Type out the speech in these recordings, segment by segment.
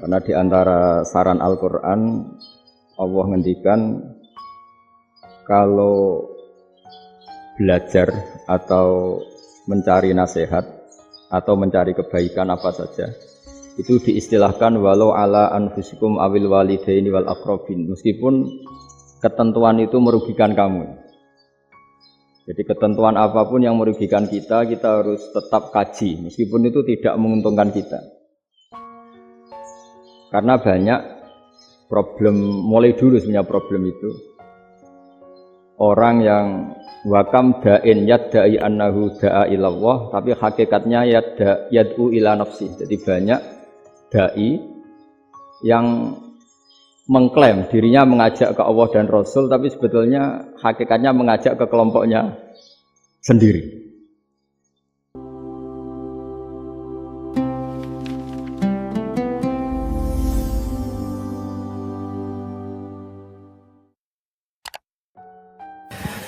Karena di antara saran Al-Quran, Allah ngendikan kalau belajar atau mencari nasihat atau mencari kebaikan apa saja, itu diistilahkan walau ala anfusikum awil walidaini wal aqrabin, meskipun ketentuan itu merugikan kamu. Jadi ketentuan apapun yang merugikan kita, kita harus tetap kaji meskipun itu tidak menguntungkan kita. Karena banyak problem, mulai dulu sebenarnya problem itu. Orang yang wakam da'in yadda'i annahu da'a ilallah, tapi hakikatnya yad'u ila nafsi. Jadi banyak da'i yang mengklaim dirinya mengajak ke Allah dan Rasul, tapi sebetulnya hakikatnya mengajak ke kelompoknya sendiri.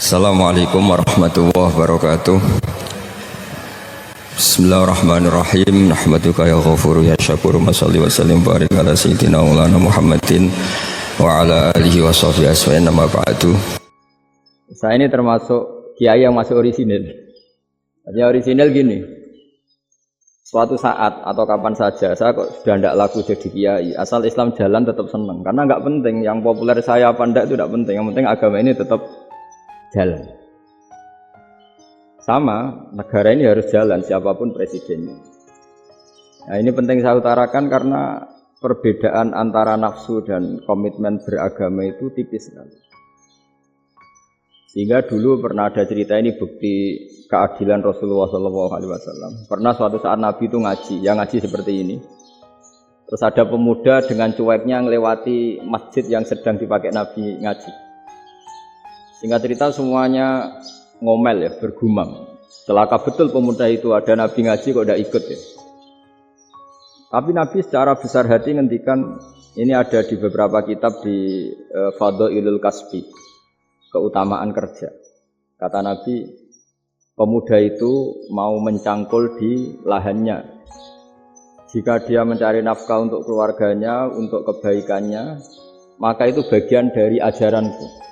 Assalamualaikum warahmatullahi wabarakatuh. Bismillahirrahmanirrahim. Nahmaduka ya ghafuru ya syakuru. Mashalli wa sallim barik ala sayyidina maulana Muhammadin wa ala alihi wa sahbihi asma'in nama ba'du. Saya ini termasuk kiai yang masih orisinil. Artinya orisinil gini, suatu saat atau kapan saja saya kok sudah tidak laku jadi kiai, asal Islam jalan tetap senang. Karena enggak penting yang populer saya apa enggak itu tidak penting, yang penting agama ini tetap jalan. Sama, negara ini harus jalan siapapun presidennya. Nah, ini penting saya utarakan karena perbedaan antara nafsu dan komitmen beragama itu tipis sekali. Sehingga dulu pernah ada cerita, ini bukti keadilan Rasulullah SAW. Pernah suatu saat Nabi itu ngaji, yang ngaji seperti ini. Terus ada pemuda dengan cueknya melewati masjid yang sedang dipakai Nabi ngaji. Singkat cerita semuanya ngomel ya, bergumam. Celaka betul pemuda itu, ada Nabi ngaji kok tidak ikut ya. Tapi Nabi secara besar hati ngendikan, ini ada di beberapa kitab di Fadhailul Kasbi, keutamaan kerja. Kata Nabi, pemuda itu mau mencangkul di lahannya. Jika dia mencari nafkah untuk keluarganya, untuk kebaikannya, maka itu bagian dari ajaranku.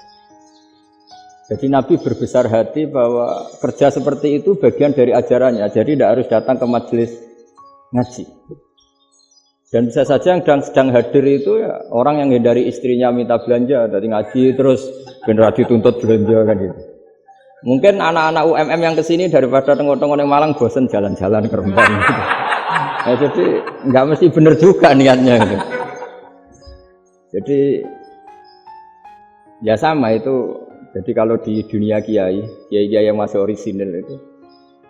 Jadi Nabi berbesar hati bahwa kerja seperti itu bagian dari ajarannya. Jadi tidak harus datang ke majelis ngaji. Dan bisa saja yang sedang hadir itu ya orang yang hindari istrinya minta belanja dari ngaji terus benar dituntut belanja kan gitu. Mungkin anak-anak UMM yang kesini daripada tengok-tengok yang Malang bosan jalan-jalan ke Rembang gitu. Nah, jadi nggak mesti benar juga niatnya gitu. Jadi ya sama itu. Jadi kalau di dunia kiai yang masih orisinil itu,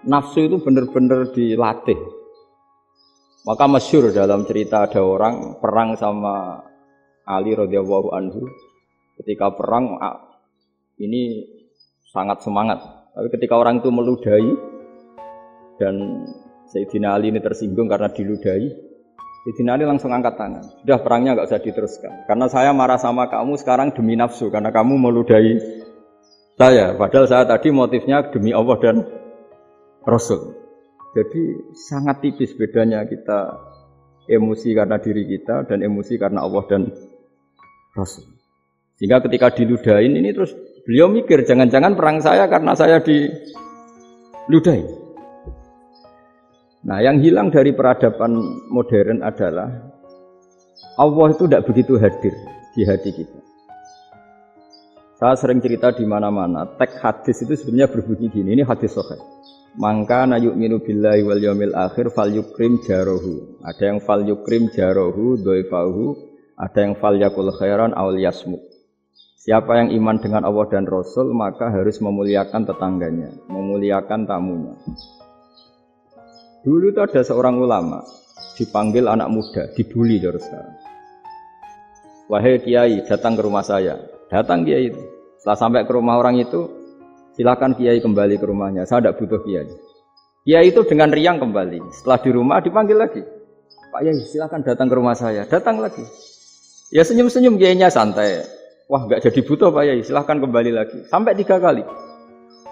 nafsu itu benar-benar dilatih. Maka masyhur dalam cerita ada orang perang sama Ali radhiyallahu anhu. Ketika perang ini sangat semangat. Tapi ketika orang itu meludahi dan Sayyidina Ali ini tersinggung karena diludahi, Sayyidina Ali langsung angkat tangan. Sudah, perangnya enggak usah diteruskan. Karena saya marah sama kamu sekarang demi nafsu, karena kamu meludahi saya, padahal saya tadi motifnya demi Allah dan Rasul. Jadi sangat tipis bedanya kita emosi karena diri kita dan emosi karena Allah dan Rasul. Sehingga ketika diludahin ini terus beliau mikir, jangan-jangan perang saya karena saya diludahin. Nah, yang hilang dari peradaban modern adalah Allah itu tidak begitu hadir di hati kita. Saya sering cerita di mana-mana, teks hadis itu sebenarnya berbunyi gini, ini hadis sahih. Mangka na yu'minu billahi wal yaumil akhir fal yukrim jarahu. Ada yang fal yukrim jarahu dhaifahu, ada yang fal yakul khairan aw yasmut. Siapa yang iman dengan Allah dan Rasul maka harus memuliakan tetangganya, memuliakan tamunya. Dulu itu ada seorang ulama dipanggil anak muda, dibully terus sekarang. Wahai kiai, datang ke rumah saya. Datang kiai itu. Setelah sampai ke rumah orang itu, silakan kiai kembali ke rumahnya. Saya tidak butuh kiai. Kiai itu dengan riang kembali. Setelah di rumah dipanggil lagi. Pak Yai, silakan datang ke rumah saya. Datang lagi. Ya senyum-senyum kiainya santai. Wah, nggak jadi butuh Pak Yai. Silakan kembali lagi. Sampai 3 kali.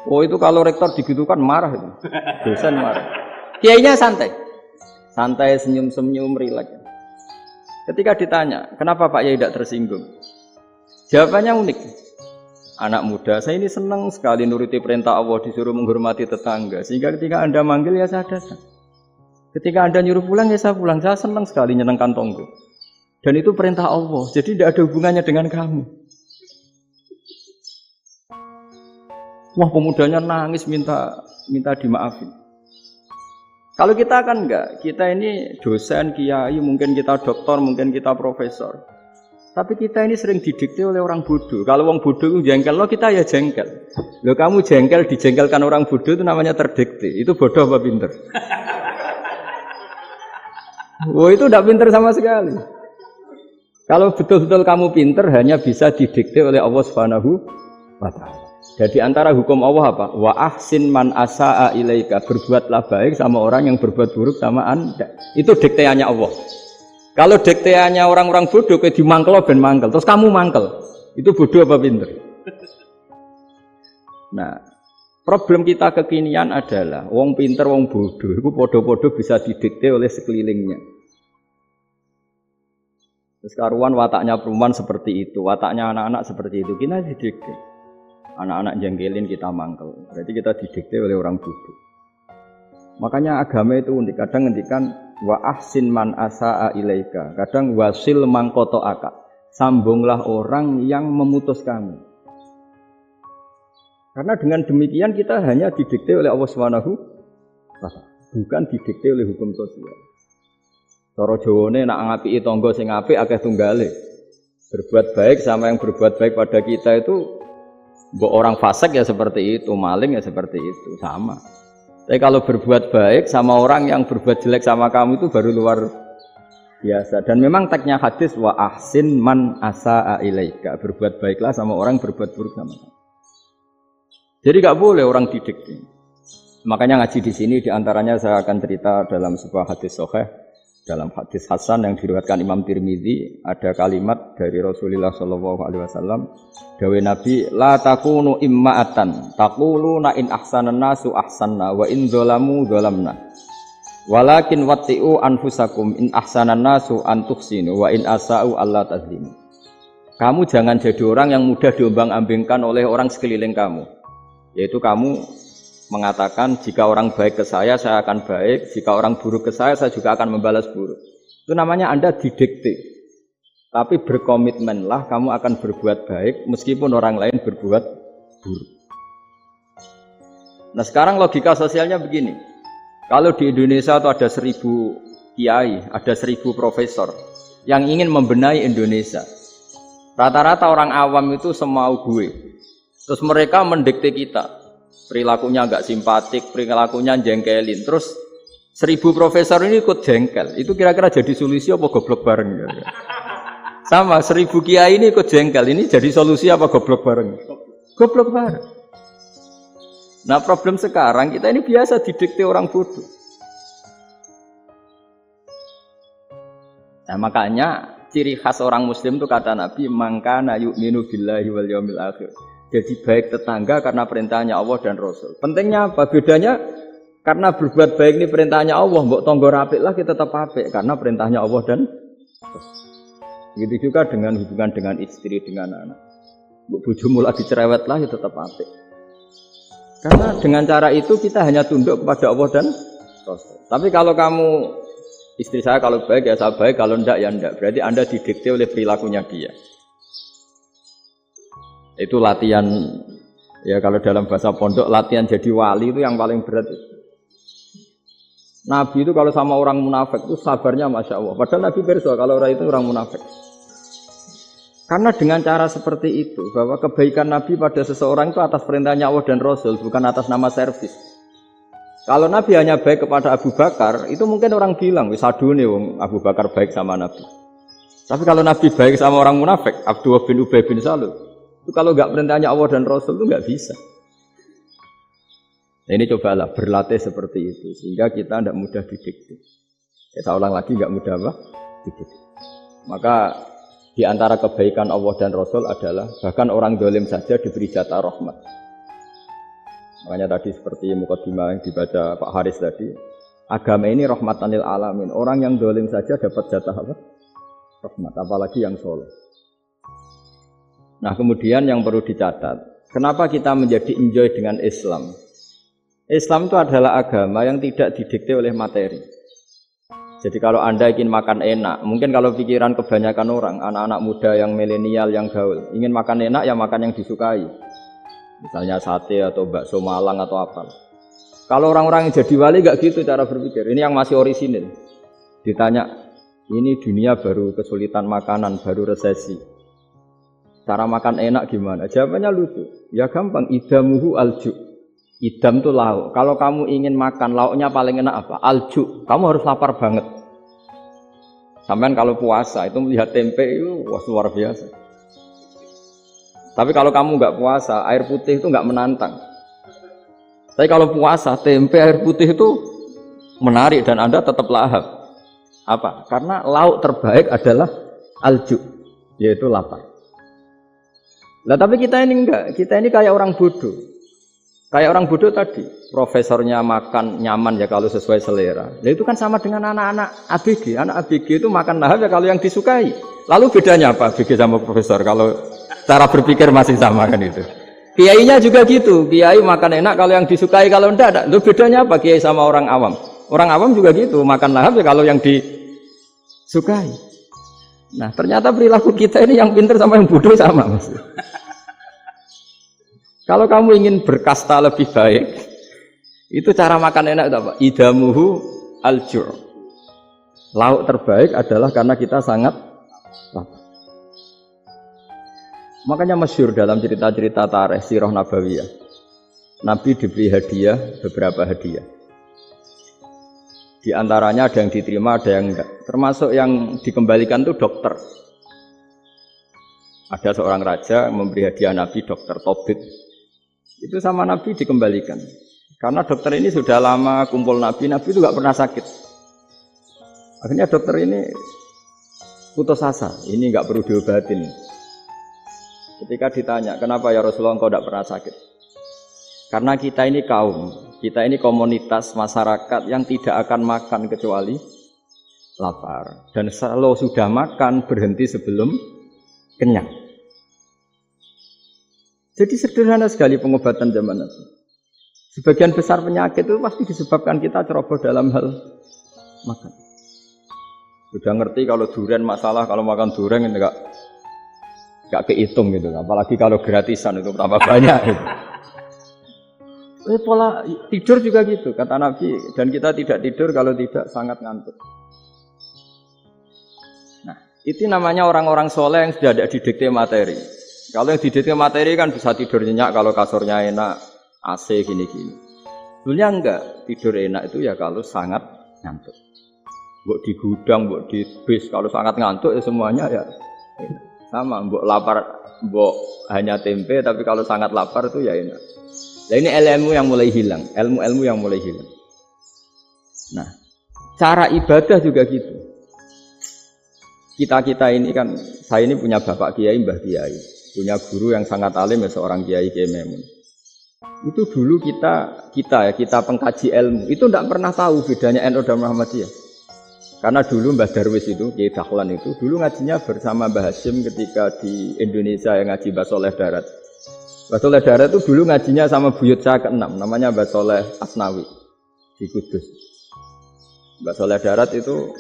Oh, itu kalau rektor digitukan marah itu. Dosen marah. Kiainya santai. Santai, senyum-senyum, rileks. Ketika ditanya, kenapa Pak Yai tidak tersinggung? Jawabannya unik. Anak muda, saya ini senang sekali nuruti perintah Allah, disuruh menghormati tetangga. Sehingga ketika Anda manggil, ya saya datang. Ketika Anda nyuruh pulang, ya saya pulang. Saya senang sekali nyenangkan tonggo. Dan itu perintah Allah, jadi tidak ada hubungannya dengan kamu. Wah, pemudanya nangis minta dimaafin. Kalau kita kan enggak, kita ini dosen, kiai, mungkin kita doktor, mungkin kita profesor. Tapi kita ini sering didikte oleh orang bodoh. Kalau orang bodoh itu jengkel, lo kita ya jengkel. Lo kamu jengkel, dijengkelkan orang bodoh itu namanya terdikte. Itu bodoh apa pinter? Wah, itu tidak pinter sama sekali. Kalau betul-betul kamu pinter, hanya bisa didikte oleh Allah Subhanahu wa Ta'ala. Jadi antara hukum Allah apa? Wa ahsin man asa'a ilaika. Berbuatlah baik sama orang yang berbuat buruk sama Anda. Itu dikteannya Allah. Kalau dikteannya orang-orang bodoh, kayak dimangkel ben mangkel, terus kamu mangkel, itu bodoh apa pinter? Nah, problem kita kekinian adalah wong pinter, wong bodoh, itu podo-podo bisa didikte oleh sekelilingnya. Terus karuan wataknya perempuan seperti itu, wataknya anak-anak seperti itu, kita didikte. Anak-anak jengkelin kita mangkel, berarti kita didikte oleh orang bodoh. Makanya agama itu unik, kadang ngendikan wa ahsin man asa'a ilaika, kadang wasil man qata'aka, sambunglah orang yang memutus kamu. Karena dengan demikian kita hanya didikte oleh Allah Subhanahu wa Ta'ala, bukan didikte oleh hukum sosial. Cara Jawane nak ngapiki tangga sing apik akeh tunggale. Berbuat baik sama yang berbuat baik pada kita itu, mbok orang fasik ya seperti itu, maling ya seperti itu, sama. Tapi kalau berbuat baik sama orang yang berbuat jelek sama kamu itu baru luar biasa. Dan memang teksnya hadis wa ahsin man asa'a ilaika. Berbuat baiklah sama orang berbuat buruk sama kamu. Jadi enggak boleh orang didikte. Makanya ngaji di sini diantaranya saya akan cerita dalam sebuah hadis sahih, dalam hadis hasan yang diriwayatkan Imam Tirmidzi, ada kalimat dari Rasulullah sallallahu alaihi wasallam, dawuh Nabi, la takunu imma'atan taquluna in ahsanan nasu ahsanna wa in dzalamu dzalamna walakin watti'u anfusakum in ahsanan nasu an tuhsinu wa in asa'u alla tazlimu. Kamu jangan jadi orang yang mudah diombang-ambingkan oleh orang sekeliling kamu, yaitu kamu mengatakan jika orang baik ke saya akan baik, jika orang buruk ke saya juga akan membalas buruk. Itu namanya Anda didikte. Tapi berkomitmenlah kamu akan berbuat baik meskipun orang lain berbuat buruk. Nah sekarang logika sosialnya begini. Kalau di Indonesia itu ada 1000 kiai, ada 1000 profesor yang ingin membenahi Indonesia. Rata-rata orang awam itu semau gue. Terus mereka mendikte kita. Perilakunya enggak simpatik, perilakunya jengkelin. Terus 1000 profesor ini ikut jengkel. Itu kira-kira jadi solusi apa goblok bareng? Sama 1000 kiai ini ikut jengkel. Ini jadi solusi apa goblok bareng? Goblok bareng. Nah problem sekarang kita ini biasa didikte orang bodoh. Nah makanya ciri khas orang muslim itu kata Nabi, mangkana yu'minu billahi wal yaumil akhir. Jadi baik tetangga karena perintahnya Allah dan Rasul. Pentingnya apa? Bedanya karena berbuat baik ini perintahnya Allah, mbok tonggo apik lah kita tetap apik karena perintahnya Allah dan Rasul. Begitu juga dengan hubungan dengan istri, dengan anak. Mbok bojomu lagi cerewet lah ya tetap apik. Karena dengan cara itu kita hanya tunduk kepada Allah dan Rasul. Tapi kalau kamu, istri saya kalau baik ya saya baik, kalau enggak ya enggak. Berarti Anda didikte oleh perilakunya dia. Itu latihan, ya kalau dalam bahasa pondok, latihan jadi wali itu yang paling berat. Nabi itu kalau sama orang munafik itu sabarnya Masya Allah. Padahal Nabi berso kalau orang itu orang munafik. Karena dengan cara seperti itu, bahwa kebaikan Nabi pada seseorang itu atas perintahnya Allah dan Rasul, bukan atas nama servis. Kalau Nabi hanya baik kepada Abu Bakar, itu mungkin orang bilang, wis adune wong Abu Bakar baik sama Nabi. Tapi kalau Nabi baik sama orang munafik, Abdullah bin Ubay bin Salul, itu kalau enggak perintahnya Allah dan Rasul itu enggak bisa. Nah, ini cobalah berlatih seperti itu sehingga kita tidak mudah didikte. Saya ulang lagi enggak mudah apa? Didikte. Maka di antara kebaikan Allah dan Rasul adalah bahkan orang zalim saja diberi jatah rahmat. Makanya tadi seperti mukadimah yang dibaca Pak Haris tadi, agama ini rahmatan lil alamin. Orang yang zalim saja dapat jatah apa? rahmat, apalagi yang soleh. Nah kemudian yang perlu dicatat, kenapa kita menjadi enjoy dengan Islam? Islam itu adalah agama yang tidak didikte oleh materi. Jadi kalau Anda ingin makan enak, mungkin kalau pikiran kebanyakan orang, anak-anak muda yang milenial, yang gaul, ingin makan enak ya makan yang disukai. Misalnya sate atau bakso Malang atau apa. Kalau orang-orang yang jadi wali gak gitu cara berpikir. Ini yang masih orisinil. Ditanya, ini dunia baru kesulitan makanan, baru resesi. Cara makan enak gimana? Jawabannya lucu. Ya gampang, idamuhu alju. Idam itu lauk. Kalau kamu ingin makan lauknya paling enak apa? Alju. Kamu harus lapar banget. Sampai kalau puasa itu melihat tempe itu wah luar biasa. Tapi kalau kamu nggak puasa, air putih itu nggak menantang. Tapi kalau puasa, tempe, air putih itu menarik dan Anda tetap lahap. Apa? Karena lauk terbaik adalah alju, yaitu lapar. Nah tapi kita ini enggak, kita ini kayak orang bodoh. Kayak orang bodoh tadi, profesornya makan nyaman ya kalau sesuai selera. Nah itu kan sama dengan anak-anak ABG. Anak ABG itu makan lahap ya kalau yang disukai. Lalu bedanya apa ABG sama profesor? Kalau cara berpikir masih sama kan itu. Kiainya juga gitu. Kiai makan enak kalau yang disukai, kalau enggak ada. Lalu bedanya apa kiai sama orang awam? Orang awam juga gitu, makan lahap ya kalau yang disukai. Nah ternyata perilaku kita ini yang pintar sama yang bodoh sama mas. Kalau kamu ingin berkasta lebih baik, itu cara makan enak itu apa? Idamuhu al-jur. Lauk terbaik adalah karena kita sangat lapar. Makanya masyhur dalam cerita-cerita tarikh sirah nabawiyah. Nabi diberi hadiah, beberapa hadiah. Di antaranya ada yang diterima, ada yang enggak. Termasuk yang dikembalikan itu dokter. Ada seorang raja memberi hadiah Nabi dokter Tobit. Itu sama Nabi dikembalikan. Karena dokter ini sudah lama kumpul Nabi itu gak pernah sakit. Akhirnya dokter ini putus asa, ini gak perlu diobatin. Ketika ditanya, kenapa ya Rasulullah engkau gak pernah sakit? Karena kita ini kaum, kita ini komunitas masyarakat yang tidak akan makan kecuali lapar. Dan kalau sudah makan, berhenti sebelum kenyang. Jadi sederhana sekali pengobatan zaman itu. Sebagian besar penyakit itu pasti disebabkan kita ceroboh dalam hal makan. Sudah ngerti kalau durian masalah, kalau makan durian enggak kehitung gitu. Apalagi kalau gratisan itu tambah banyak. Gitu. Pola tidur juga gitu kata Nabi, dan kita tidak tidur kalau tidak sangat ngantuk. Nah, itu namanya orang-orang soleh yang sudah ada didikte materi. Kalau yang didikte materi kan bisa tidur nyenyak kalau kasurnya enak, AC gini-gini. Sebenarnya enggak, tidur enak itu ya kalau sangat ngantuk. Mbok di gudang, mbok di bis, kalau sangat ngantuk ya semuanya ya enak. Sama, mbok lapar, mbok hanya tempe, tapi kalau sangat lapar itu ya enak. Nah ini ilmu yang mulai hilang, ilmu-ilmu yang mulai hilang. Nah, cara ibadah juga gitu. Kita ini kan, saya ini punya bapak kiai, mbah kiai. Punya guru yang sangat alim ya seorang Kiai Memun. Itu dulu kita pengkaji ilmu itu tidak pernah tahu bedanya NU dan Muhammadiyah. Karena dulu Mbah Darwis itu Kiai Dahlan itu dulu ngajinya bersama Mbah Hasyim ketika di Indonesia yang ngaji Mbah Soleh Darat. Mbah Soleh Darat itu dulu ngajinya sama buyut saya ke-6 namanya Mbah Soleh Asnawi di Kudus. Mbah Soleh Darat itu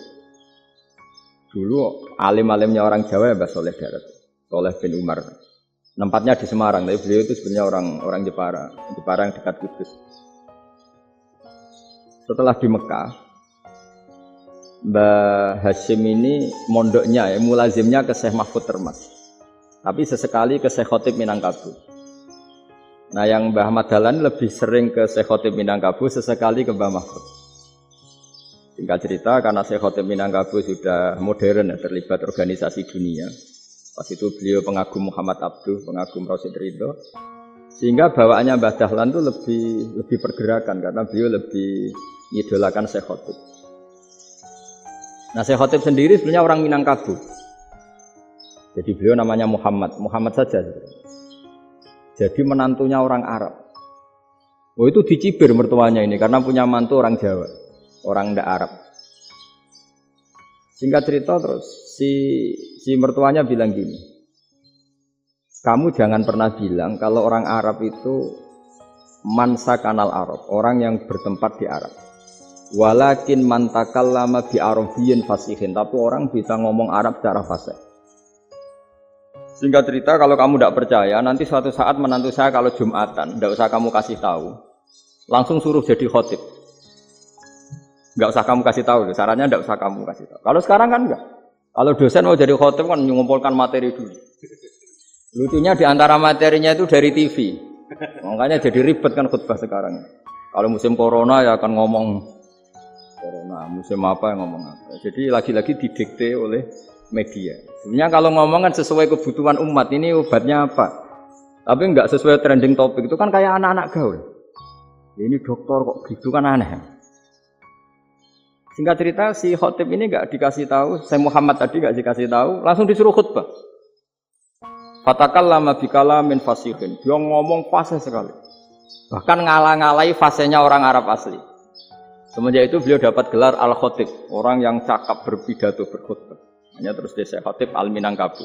dulu alim-alimnya orang Jawa ya Mbah Soleh Darat. Soleh bin Umar. Tempatnya di Semarang, tapi beliau itu sebenarnya orang Jepara yang dekat Kudus. Setelah di Mekah, Mbah Hasyim ini mondoknya, mulazimnya ke Syekh Mahfud Termas. Tapi sesekali ke Syekh Khotib Minangkabau. Nah yang Mbah Ahmad Dahlan lebih sering ke Syekh Khotib Minangkabau, sesekali ke Mbah Mahfud. Singkat cerita, karena Syekh Khotib Minangkabau sudah modern, terlibat organisasi dunia. Pas itu beliau pengagum Muhammad Abduh, pengagum Rasid Ridho, sehingga bawaannya Mbah Dahlan itu lebih pergerakan karena beliau lebih mengidolakan Syekh Khotib. Nah Syekh Khotib sendiri sebenarnya orang Minangkabau, jadi beliau namanya Muhammad saja. Jadi menantunya orang Arab. Oh itu dicibir mertuanya ini karena punya mantu orang Jawa, orang ndak Arab. Singkat cerita terus si mertuanya bilang gini, kamu jangan pernah bilang kalau orang Arab itu mansa kanal Arab, orang yang bertempat di Arab. Walakin man takallama bi arabiyyin fasihin, tapi orang bisa ngomong Arab secara fasih. Singkat cerita, kalau kamu tidak percaya, nanti suatu saat menantu saya kalau Jumatan, tidak usah kamu kasih tahu, langsung suruh jadi khotib. Tidak usah kamu kasih tahu, sarannya tidak usah kamu kasih tahu. Kalau sekarang kan enggak. Kalau dosen mau jadi khotib kan mengumpulkan materi dulu. Lucunya di antara materinya itu dari TV. Makanya jadi ribet kan khutbah sekarang. Kalau musim corona ya akan ngomong corona, musim apa yang ngomong apa. Jadi lagi-lagi didikte oleh media. Sebenarnya kalau ngomong kan sesuai kebutuhan umat, ini obatnya apa. Tapi enggak sesuai trending topik, itu kan kayak anak-anak gaul. Ini dokter kok gitu kan aneh. Singkat cerita si khotib ini enggak dikasih tahu, saya Muhammad tadi enggak dikasih tahu, langsung disuruh khutbah. Fatakallama bikalamin fasihin. Dia ngomong fasih sekali. Bahkan ngalah-ngalahi fasihnya orang Arab asli. Semenjak itu beliau dapat gelar Al-Khotib, orang yang cakap berpidato berkhutbah. Hanya terus desa Khotib Al-Minangkabau.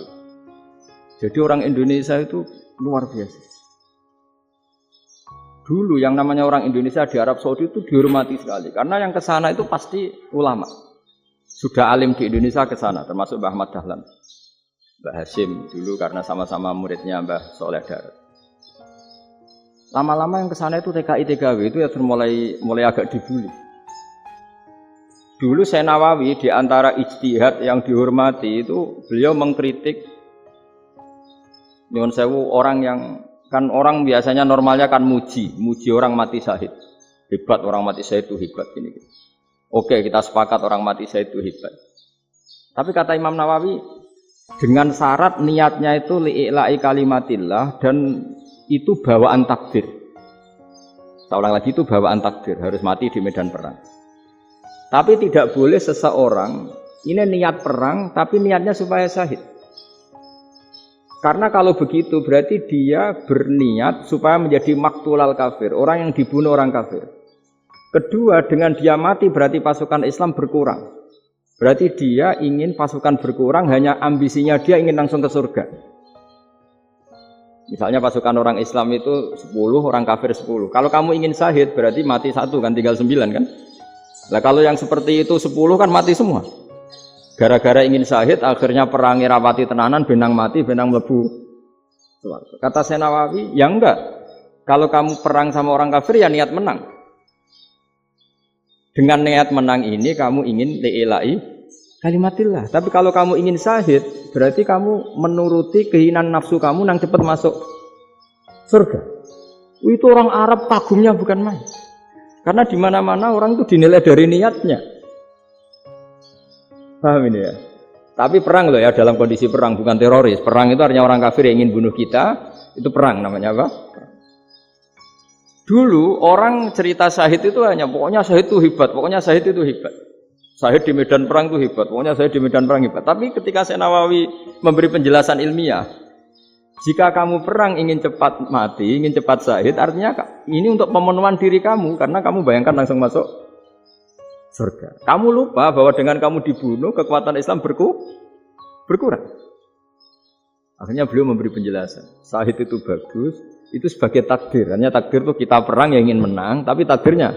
Jadi orang Indonesia itu luar biasa. Dulu yang namanya orang Indonesia di Arab Saudi itu dihormati sekali. Karena yang ke sana itu pasti ulama. Sudah alim di Indonesia ke sana, termasuk Mbah Ahmad Dahlan. Mbah Hasyim dulu karena sama-sama muridnya Mbah Soleh Darat. Lama-lama yang ke sana itu TKI TKW itu ya mulai agak dibully. Dulu Syekh Nawawi di antara ijtihad yang dihormati itu beliau mengkritik nyuwun sewu orang yang kan orang biasanya normalnya kan muji orang mati syahid. Hebat orang mati syahid itu hebat gini. Oke, kita sepakat orang mati syahid itu hebat. Tapi kata Imam Nawawi dengan syarat niatnya itu li'ila'i kalimatillah dan itu bawaan takdir. Saya ulang lagi, itu bawaan takdir, harus mati di medan perang. Tapi tidak boleh seseorang ini niat perang tapi niatnya supaya syahid. Karena kalau begitu berarti dia berniat supaya menjadi maktulal kafir, orang yang dibunuh orang kafir. Kedua, dengan dia mati berarti pasukan Islam berkurang. Berarti dia ingin pasukan berkurang, hanya ambisinya dia ingin langsung ke surga. Misalnya pasukan orang Islam itu 10, orang kafir 10. Kalau kamu ingin syahid berarti mati 1 kan, tinggal 9 kan. Nah kalau yang seperti itu 10 kan mati semua. Gara-gara ingin syahid akhirnya perangi rapati tenanan, benang mati, benang mlebu. Kata Syekh Nawawi, ya enggak. Kalau kamu perang sama orang kafir ya niat menang. Dengan niat menang ini kamu ingin li'ila'i kalimatillah. Tapi kalau kamu ingin syahid, berarti kamu menuruti keinginan nafsu kamu yang cepat masuk surga. Itu orang Arab kagumnya bukan main. Karena di mana-mana orang itu dinilai dari niatnya. Paham ini ya? Tapi perang loh ya, dalam kondisi perang, bukan teroris. Perang itu artinya orang kafir yang ingin bunuh kita, itu perang namanya apa? Dulu orang cerita syahid itu hanya pokoknya syahid itu hebat, pokoknya syahid itu hebat. Syahid di medan perang itu hebat, pokoknya syahid di medan perang hebat. Tapi ketika Syekh Nawawi memberi penjelasan ilmiah, jika kamu perang ingin cepat mati, ingin cepat syahid, artinya ini untuk pemenuhan diri kamu, karena kamu bayangkan langsung masuk surga. Kamu lupa bahwa dengan kamu dibunuh, kekuatan Islam berkurang. Akhirnya beliau memberi penjelasan, syahid itu bagus, itu sebagai takdir. Hanya takdir itu kita perang yang ingin menang, tapi takdirnya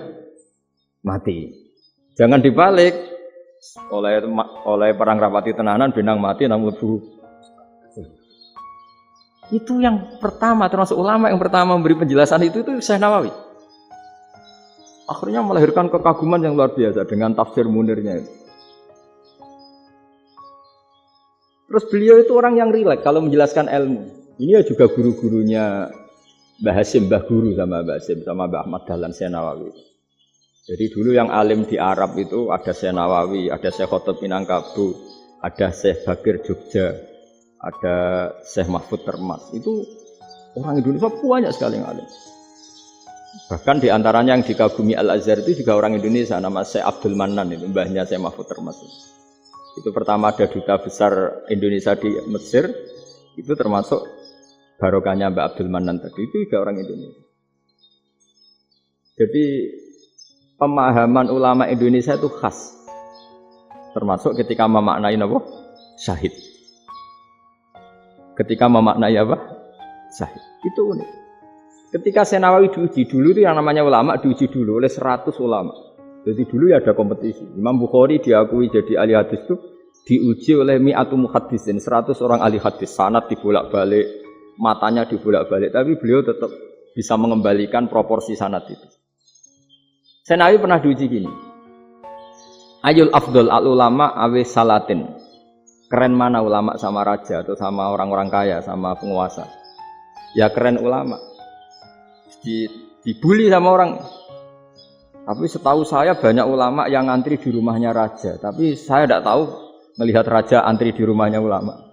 mati. Jangan dibalik, oleh perang rapati tenanan, benang mati, namun lebu. Itu yang pertama, termasuk ulama yang pertama memberi penjelasan itu Syekh Nawawi. Akhirnya melahirkan kekaguman yang luar biasa dengan tafsir Munirnya itu. Terus beliau itu orang yang rileks kalau menjelaskan ilmu. Ini ya juga guru-gurunya Mbah Hasyim, Mbah Guru sama Mbah Hasyim, sama Mbah Ahmad Dahlan Syekh Nawawi. Jadi dulu yang alim di Arab itu ada Syekh Nawawi, ada Syekh Khotib Minangkabau, ada Syekh Bakir Jogja, ada Syekh Mahfud Termas. Itu orang Indonesia banyak sekali yang alim. Bahkan di antaranya yang dikagumi Al-Azhar itu juga orang Indonesia, nama Syekh Abdul Manan, itu mbahnya Syekh Mahfud Termas. Itu pertama ada duta besar Indonesia di Mesir, itu termasuk barokahnya Mbak Abdul Manan tadi, itu juga orang Indonesia. Jadi pemahaman ulama Indonesia itu khas. Termasuk ketika memaknai apa? Syahid. Ketika memaknai apa? Syahid. Itu unik. Ketika Senawawi diuji dulu itu yang namanya ulama diuji dulu oleh 100 ulama. Jadi dulu ya ada kompetisi. Imam Bukhari diakui jadi ahli hadis itu diuji oleh mi'atu muhaddisin, 100 orang ahli hadis. Sanad dibolak-balik, matanya dibolak-balik, tapi beliau tetap bisa mengembalikan proporsi sanad itu. Senawawi pernah diuji gini. Ayul afdol al ulama awe salatin. Keren mana ulama sama raja atau sama orang-orang kaya, sama penguasa? Ya keren ulama. Dibully sama orang. Tapi setahu saya banyak ulama yang antri di rumahnya raja. Tapi saya tidak tahu melihat raja antri di rumahnya ulama.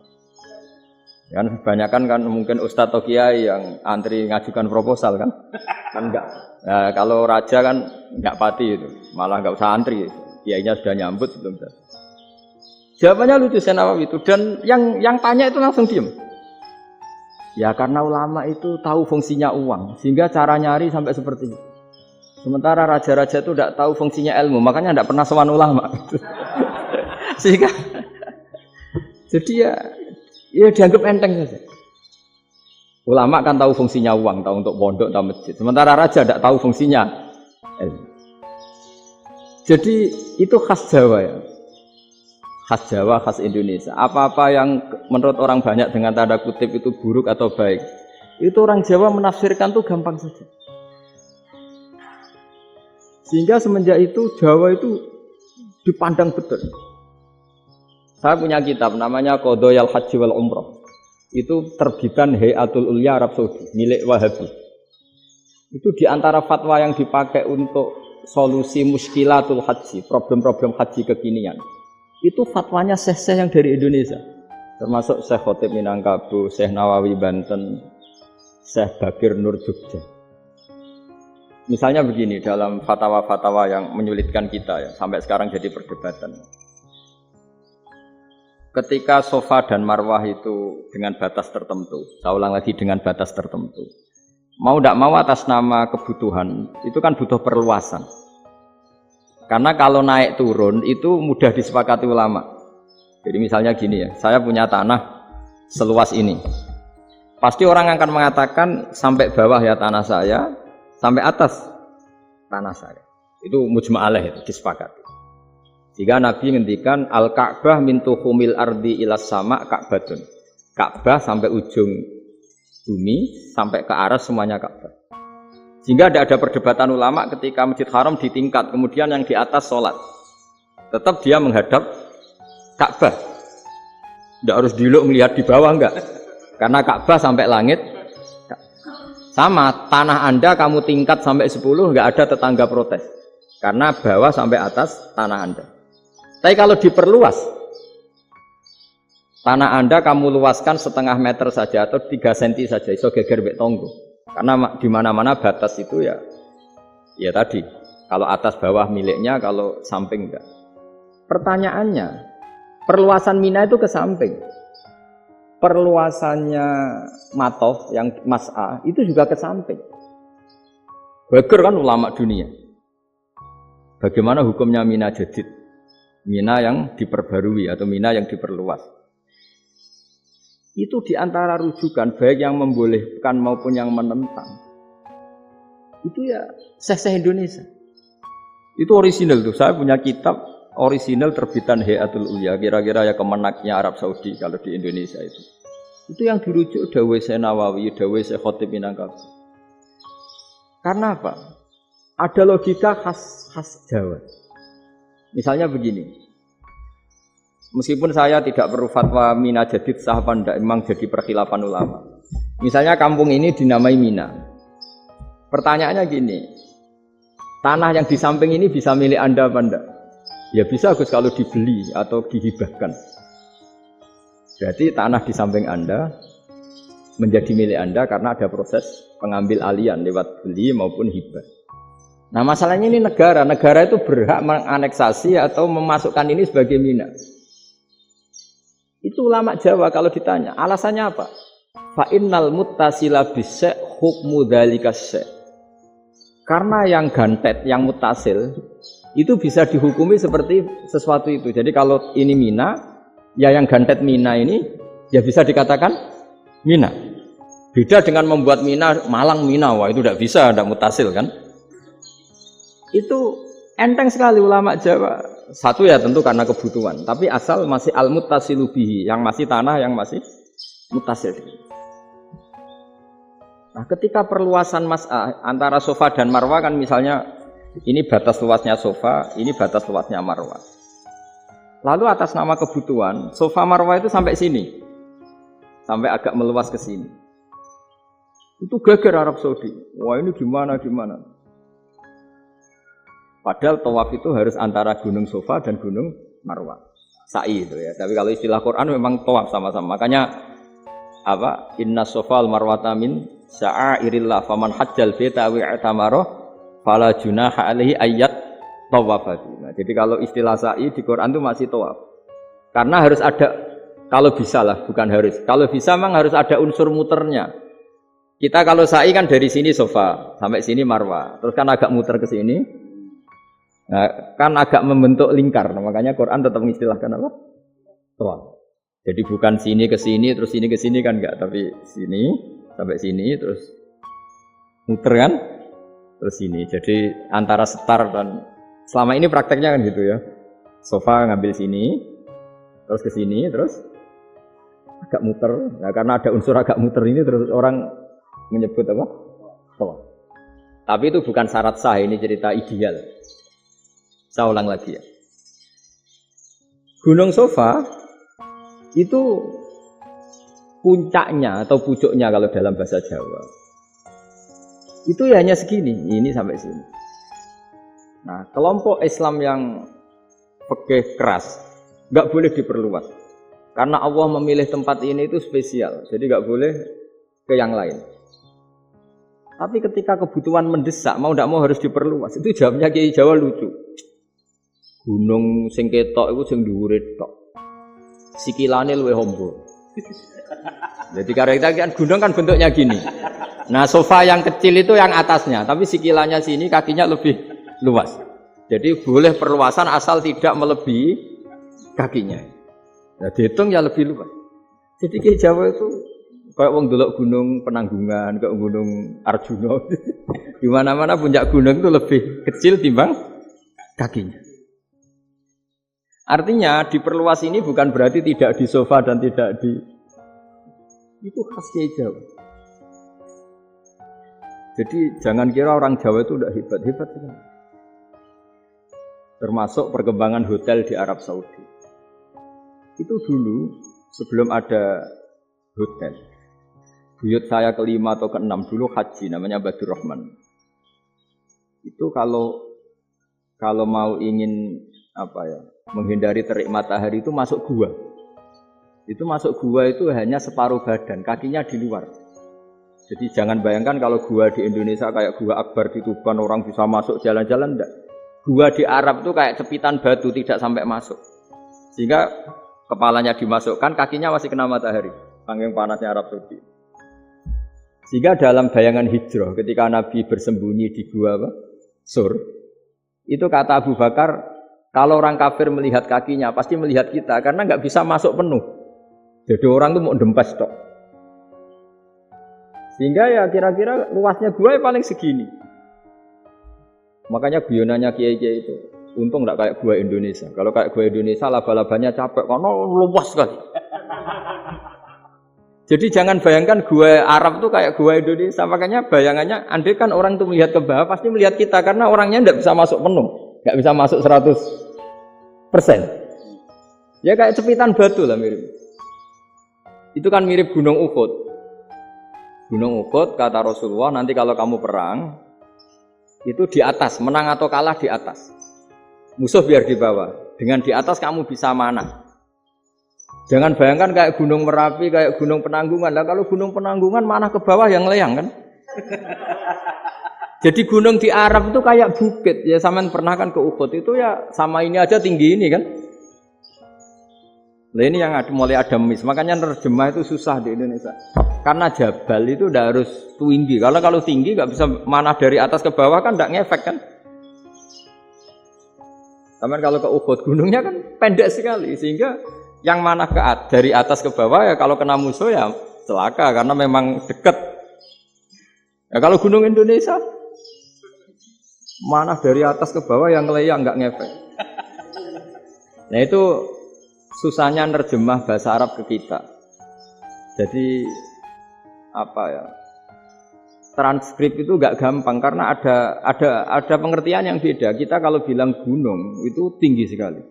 Kan kebanyakan kan mungkin ustadz atau kiai yang antri ngajukan proposal kan enggak. Nah, kalau raja kan enggak pati itu, malah enggak usah antri. Kiainya sudah nyambut sebelum datang. Jawabannya lucu Senawawi itu, dan yang tanya itu langsung diem. Ya karena ulama itu tahu fungsinya uang, sehingga cara nyari sampai seperti itu. Sementara raja-raja itu tidak tahu fungsinya ilmu, makanya tidak pernah sowan ulama. Sehingga jadi ya dianggap enteng saja. Ulama kan tahu fungsinya uang, tahu untuk pondok, tahu masjid. Sementara raja tidak tahu fungsinya ilmu. Jadi itu khas Jawa ya. Khas Jawa, khas Indonesia. Apa-apa yang menurut orang banyak dengan tanda kutip itu buruk atau baik, itu orang Jawa menafsirkan tuh gampang saja. Sehingga semenjak itu Jawa itu dipandang betul. Saya punya kitab namanya Qadayal Haji wal Umrah. Itu terbitan Hayatul Ulya Arab Saudi, milik Wahabi. Itu diantara fatwa yang dipakai untuk solusi muskilatul haji, problem-problem haji kekinian. Itu fatwanya syekh-syekh yang dari Indonesia. Termasuk Syekh Khotib Minangkabau, Syekh Nawawi Banten, Syekh Bakir Nur Jogja. Misalnya begini, dalam fatwa-fatwa yang menyulitkan kita ya, sampai sekarang jadi perdebatan. Ketika sofa dan marwah itu dengan batas tertentu, saya ulang lagi dengan batas tertentu. Mau tidak mau atas nama kebutuhan, itu kan butuh perluasan. Karena kalau naik turun itu mudah disepakati ulama. Jadi misalnya gini ya, saya punya tanah seluas ini. Pasti orang akan mengatakan sampai bawah ya tanah saya, sampai atas tanah saya. Itu mujma' alaih, itu disepakati. Jika Nabi ngendikan al-Ka'bah min tuhumil ardi ilas sama Ka'batun. Ka'bah sampai ujung bumi, sampai ke aras semuanya Ka'bah. Sehingga tidak ada perdebatan ulama ketika Masjid Haram ditingkat, kemudian yang di atas sholat. Tetap dia menghadap Ka'bah. Tidak harus diluk melihat di bawah, enggak. Karena Ka'bah sampai langit. Sama, tanah Anda kamu tingkat sampai 10, enggak ada tetangga protes. Karena bawah sampai atas tanah Anda. Tapi kalau diperluas, tanah Anda kamu luaskan setengah meter saja atau 3 cm saja, iso geger mbek tonggo. Karena di mana-mana batas itu ya tadi, kalau atas bawah miliknya, kalau samping enggak. Pertanyaannya, perluasan Mina itu ke samping. Perluasannya Matof yang Mas'a itu juga ke samping. Bagir kan ulama dunia. Bagaimana hukumnya Mina Jadid? Mina yang diperbarui atau Mina yang diperluas. Itu diantara rujukan baik yang membolehkan maupun yang menentang. Itu ya syekh-syekh Indonesia. Itu orisinal tuh. Saya punya kitab orisinal terbitan Hayatul Ulya, kira-kira ya kemenaknya Arab Saudi kalau di Indonesia itu. Itu yang dirujuk dawuh Syekh Nawawi, dawuh Syekh Khotib Minangkabau. Karena apa? Ada logika khas Jawa. Misalnya begini. Meskipun saya tidak perlu fatwa Mina Jadid sah apa enggak, memang jadi perkhilafan ulama. Misalnya kampung ini dinamai Mina. Pertanyaannya gini, tanah yang di samping ini bisa milik Anda apa enggak? Ya bisa Gus kalau dibeli atau dihibahkan. Berarti tanah di samping Anda menjadi milik Anda karena ada proses pengambil alian lewat beli maupun hibah. Nah masalahnya ini negara itu berhak menganeksasi atau memasukkan ini sebagai Mina. Itu ulama Jawa kalau ditanya, alasannya apa? Fa innal muttasila bis-syai' hukmu dzalika syai'. Karena yang gantet, yang mutasil itu bisa dihukumi seperti sesuatu itu. Jadi kalau ini Mina, ya yang gantet Mina ini ya bisa dikatakan Mina. Beda dengan membuat Mina Malang Mina, wah itu tidak bisa, tidak mutasil kan? Itu enteng sekali ulama Jawa. Satu ya tentu karena kebutuhan, tapi asal masih al-muttasilu bihi, yang masih tanah yang masih mutasil. Nah, ketika perluasan antara sofa dan marwah kan misalnya ini batas luasnya sofa, ini batas luasnya marwah. Lalu atas nama kebutuhan, sofa marwah itu sampai sini. Sampai agak meluas ke sini. Itu geger Arab Saudi. Wah, ini gimana? Padahal tawaf itu harus antara gunung Sofa dan gunung Marwah. Sa'i itu ya. Tapi kalau istilah Quran memang tawaf sama-sama. Makanya apa? Inna Sofa al-Marwata min sya'airillah faman hajjal baita wa i'tamara fala junaha alaihi ayyat tawafati. Nah, jadi kalau istilah sa'i di Quran itu masih tawaf. Karena harus ada, kalau bisa lah, bukan harus. Kalau bisa memang harus ada unsur muternya. Kita kalau sa'i kan dari sini Sofa sampai sini Marwah. Terus kan agak muter ke sini. Nah, kan agak membentuk lingkar, nah, makanya Quran tetap mengistilahkan apa? Tawaf. Jadi bukan sini ke sini, terus sini ke sini kan enggak, tapi sini sampai sini, terus muter kan, terus sini. Jadi antara setar dan selama ini prakteknya kan gitu ya. Sofa ngambil sini, terus ke sini, terus agak muter. Nah, karena ada unsur agak muter ini, terus orang menyebut apa? Tawaf. Tapi itu bukan syarat sah, ini cerita ideal. Saya ulang lagi ya. Gunung Sofa itu puncaknya atau pucuknya kalau dalam bahasa Jawa. Itu ya hanya segini, ini sampai sini. Nah, kelompok Islam yang fikih keras nggak boleh diperluas. Karena Allah memilih tempat ini itu spesial, jadi nggak boleh ke yang lain. Tapi ketika kebutuhan mendesak, mau tidak mau harus diperluas. Itu jawabnya Kiai Jawa lucu. Gunung sing ketok iku sing dhuwure tok. Sikilane luwih hombo. Jadi karena kan gunung kan bentuknya gini. Nah, sofa yang kecil itu yang atasnya, tapi sikilannya sini kakinya lebih luas. Jadi boleh perluasan asal tidak melebihi kakinya. Nah, dihitung ya lebih luas. Jadi Kiai Jawa itu kayak wong delok gunung Penanggungan, kayak gunung Arjuna. Di mana-mana puncak gunung itu lebih kecil timbang kakinya. Artinya diperluas ini bukan berarti tidak di sofa dan tidak di itu khas Kiai Jawa. Jadi jangan kira orang Jawa itu udah hebat sekali. Termasuk perkembangan hotel di Arab Saudi. Itu dulu sebelum ada hotel. Buyut saya kelima atau keenam dulu haji namanya Badur Rahman. Itu kalau mau ingin menghindari terik matahari itu masuk gua. Itu masuk gua itu hanya separuh badan, kakinya di luar. Jadi jangan bayangkan kalau gua di Indonesia kayak gua Akbar di Tuban orang bisa masuk jalan-jalan, enggak. Gua di Arab itu kayak cepitan batu tidak sampai masuk. Sehingga kepalanya dimasukkan, kakinya masih kena matahari. Saking panasnya Arab Saudi. Sehingga dalam bayangan hijrah ketika Nabi bersembunyi di gua Sur, itu kata Abu Bakar, kalau orang kafir melihat kakinya pasti melihat kita karena nggak bisa masuk penuh. Jadi orang itu mau dempes tok. Sehingga ya kira-kira luasnya gua paling segini. Makanya guyonannya kiai-kiai itu untung nggak kayak gua Indonesia. Kalau kayak gua Indonesia laba-labanya capek karena luas sekali. Jadi jangan bayangkan gua Arab tuh kayak gua Indonesia. Makanya bayangannya andai kan orang tuh melihat ke bawah pasti melihat kita karena orangnya nggak bisa masuk penuh, nggak bisa masuk 100%. Ya kayak cepitan batu lah mirip. Itu kan mirip Gunung Uhud. Gunung Uhud kata Rasulullah nanti kalau kamu perang itu di atas, menang atau kalah di atas. Musuh biar di bawah. Dengan di atas kamu bisa manah. Jangan bayangkan kayak Gunung Merapi, kayak Gunung Penanggungan. Lah kalau Gunung Penanggungan manah ke bawah yang layang kan? Jadi gunung di Arab itu kayak bukit. Ya sampean pernah kan ke Uhud itu ya sama ini aja tinggi ini kan? Nah ini yang mulai ada mis. Makanya nerjemah itu susah di Indonesia. Karena jabal itu udah harus tinggi. Kalau tinggi nggak bisa manah dari atas ke bawah kan nggak ngefek kan? Tapi kalau ke Uhud gunungnya kan pendek sekali sehingga yang mana dari atas ke bawah ya kalau kena musuh ya celaka karena memang dekat. Ya kalau gunung Indonesia mana dari atas ke bawah yang ngeleyang nggak ngefek. Nah itu susahnya nerjemah bahasa Arab ke kita. Jadi apa ya? Transkrip itu nggak gampang karena ada pengertian yang beda. Kita kalau bilang gunung itu tinggi sekali.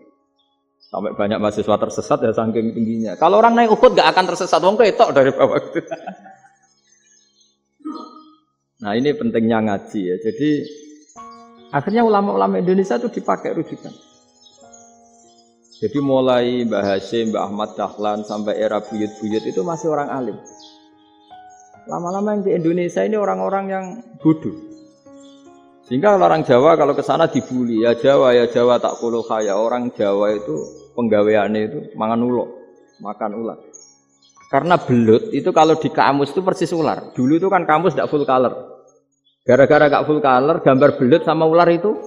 Sampai banyak mahasiswa tersesat ya saking tingginya. Kalau orang naik Uhud nggak akan tersesat, wong ketok dari bawah itu. Nah ini pentingnya ngaji ya. Jadi akhirnya ulama-ulama Indonesia itu dipakai rujukan. Jadi mulai Mbah Hasyim, Mbah Ahmad Dahlan sampai era buyut-buyut itu masih orang alim. Lama-lama yang di Indonesia ini orang-orang yang bodoh. Sehingga orang Jawa kalau ke sana dibully, ya Jawa tak kuluh kaya. Orang Jawa itu penggaweannya itu makan ular. Karena belut itu kalau di kamus itu persis ular. Dulu itu kan kamus tidak full color. Gara-gara gak full color, gambar belut sama ular itu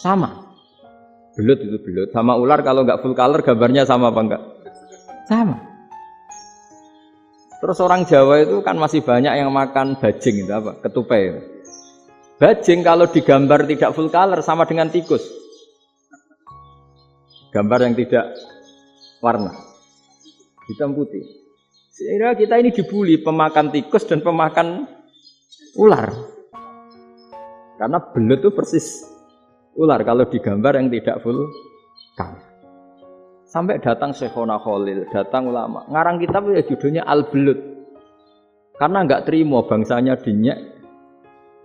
sama. Belut itu belut sama ular kalau gak full color gambarnya sama apa enggak? Sama. Terus orang Jawa itu kan masih banyak yang makan bajing itu apa? Ketupai. Bajing kalau digambar tidak full color sama dengan tikus. Gambar yang tidak warna hitam putih. Sehingga kita ini dibully pemakan tikus dan pemakan ular. Karena belut itu persis ular kalau digambar yang tidak full color. Sampai datang Syekhona Khalil, datang ulama. Ngarang kitab ya judulnya Al-Belut. Karena enggak terima bangsanya dinyek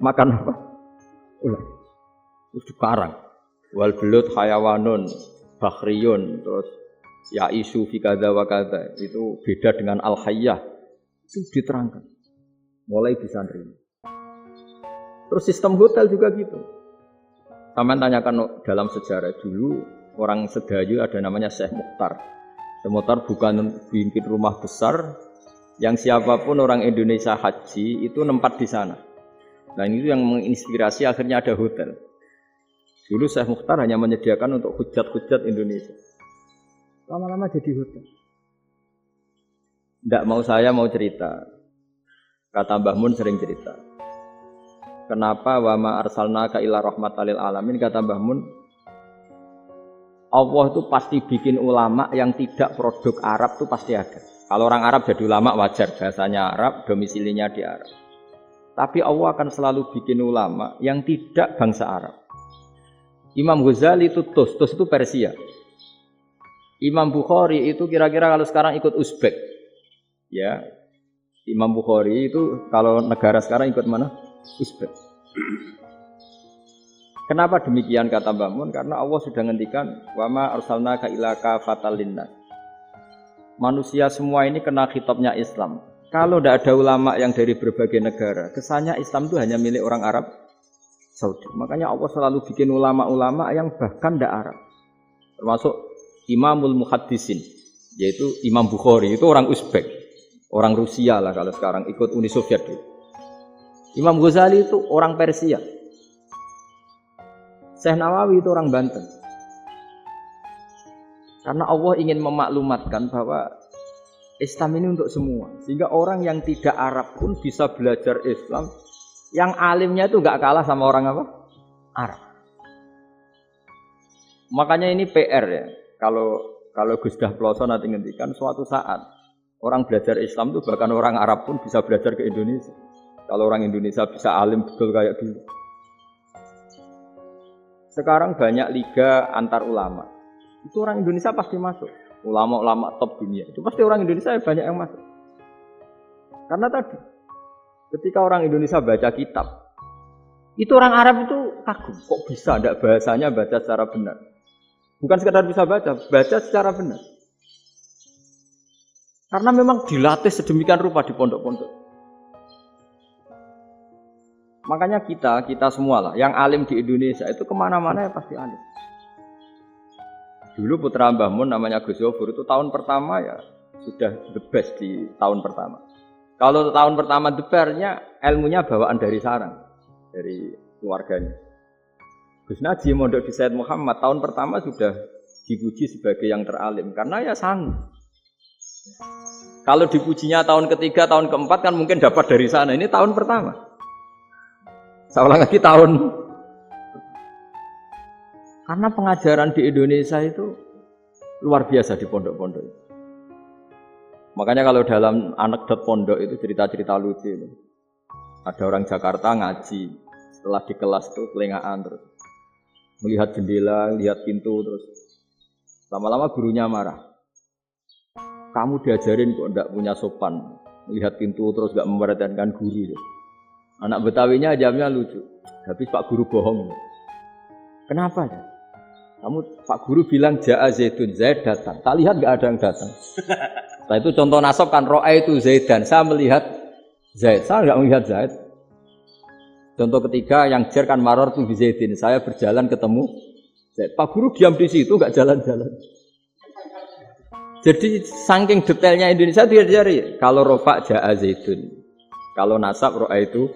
makan apa? Ular. Terus dikarang. Wal belut hayawanun bakhriyun, terus ya isu fi kadza wa kadza. Itu beda dengan al-hayyah. Itu diterangkan. Mulai bisa nerima. Terus sistem hotel juga gitu. Sampeyan tanyakan dalam sejarah dulu orang Sedayu ada namanya Syekh Mukhtar. Syekh Mukhtar bukan bikin rumah besar yang siapapun orang Indonesia haji itu nempat di sana. Nah ini yang menginspirasi akhirnya ada hotel. Dulu Syekh Mukhtar hanya menyediakan untuk hujat-hujat Indonesia. Lama-lama jadi hotel. Tidak mau saya mau cerita. Kata Mbah Mun sering cerita. Kenapa wa ma arsalnaka illa rahmatan lil alamin, kata Mbah Mun. Allah itu pasti bikin ulama yang tidak produk Arab itu pasti ada. Kalau orang Arab jadi ulama wajar, bahasanya Arab, domisilinya di Arab. Tapi Allah akan selalu bikin ulama yang tidak bangsa Arab. Imam Ghazali itu Tus itu Persia. Imam Bukhari itu kira-kira kalau sekarang ikut Uzbek. Ya. Imam Bukhari itu kalau negara sekarang ikut mana? Uzbek. Kenapa demikian kata Mbah Mun? Karena Allah sudah ngendikan wa ma arsalnaka illa kafatal linnas. Manusia semua ini kena khitabnya Islam. Kalau tidak ada ulama yang dari berbagai negara, kesannya Islam itu hanya milik orang Arab Saudi. Makanya Allah selalu bikin ulama-ulama yang bahkan tidak Arab. Termasuk Imamul Muhaddisin, yaitu Imam Bukhari, itu orang Uzbek. Orang Rusia lah kalau sekarang ikut Uni Soviet. Imam Ghazali itu orang Persia. Syekh Nawawi itu orang Banten. Karena Allah ingin memaklumatkan bahwa Islam ini untuk semua. Sehingga orang yang tidak Arab pun bisa belajar Islam. Yang alimnya itu gak kalah sama orang apa? Arab. Makanya ini PR ya. Kalau Gus Dah Ploso nanti ngendikan suatu saat orang belajar Islam itu bahkan orang Arab pun bisa belajar ke Indonesia. Kalau orang Indonesia bisa alim betul kayak dulu. Sekarang banyak liga antar ulama. Itu orang Indonesia pasti masuk. Ulama-ulama top dunia. Itu pasti orang Indonesia banyak yang masuk. Karena tadi, ketika orang Indonesia baca kitab, itu orang Arab itu kagum. Kok bisa tidak bahasanya baca secara benar? Bukan sekadar bisa baca secara benar. Karena memang dilatih sedemikian rupa di pondok-pondok. Makanya kita semua lah, yang alim di Indonesia itu kemana-mana ya pasti alim. Dulu putra Mbah Mun namanya Gus Zofur itu tahun pertama ya sudah the best di tahun pertama. Kalau tahun pertama the best-nya ilmunya bawaan dari sarang, dari keluarganya. Gus Naji mondok di Sayyid Muhammad tahun pertama sudah dipuji sebagai yang teralim karena ya sanggup. Kalau dipujinya tahun ketiga, tahun keempat kan mungkin dapat dari sana. Ini tahun pertama. Saya ulang lagi tahun. Karena pengajaran di Indonesia itu luar biasa di pondok-pondok. Makanya kalau dalam anekdot pondok itu cerita-cerita lucu itu. Ada orang Jakarta ngaji, setelah di kelas itu kelengaan terus. Melihat jendela, lihat pintu terus. Lama-lama gurunya marah. Kamu diajarin kok enggak punya sopan. Melihat pintu terus enggak memperhatikan guru. Anak Betawinya jawabnya lucu. Habis Pak Guru bohong. Kenapa ya? Pak Guru bilang Ja'a Zaidun, Zaid datang. Tak lihat enggak ada yang datang. Nah itu contoh nasab kan ro'a itu Zaidan. Saya melihat Zaid. Saya enggak melihat Zaid. Contoh ketiga yang jer kan maror tu bi Zaidin. Saya berjalan ketemu Zaid. Pak Guru diam di situ enggak jalan-jalan. Jadi saking detailnya Indonesia dia cari. Kalau rofa Ja'a Zaidun, kalau nasab ro'a itu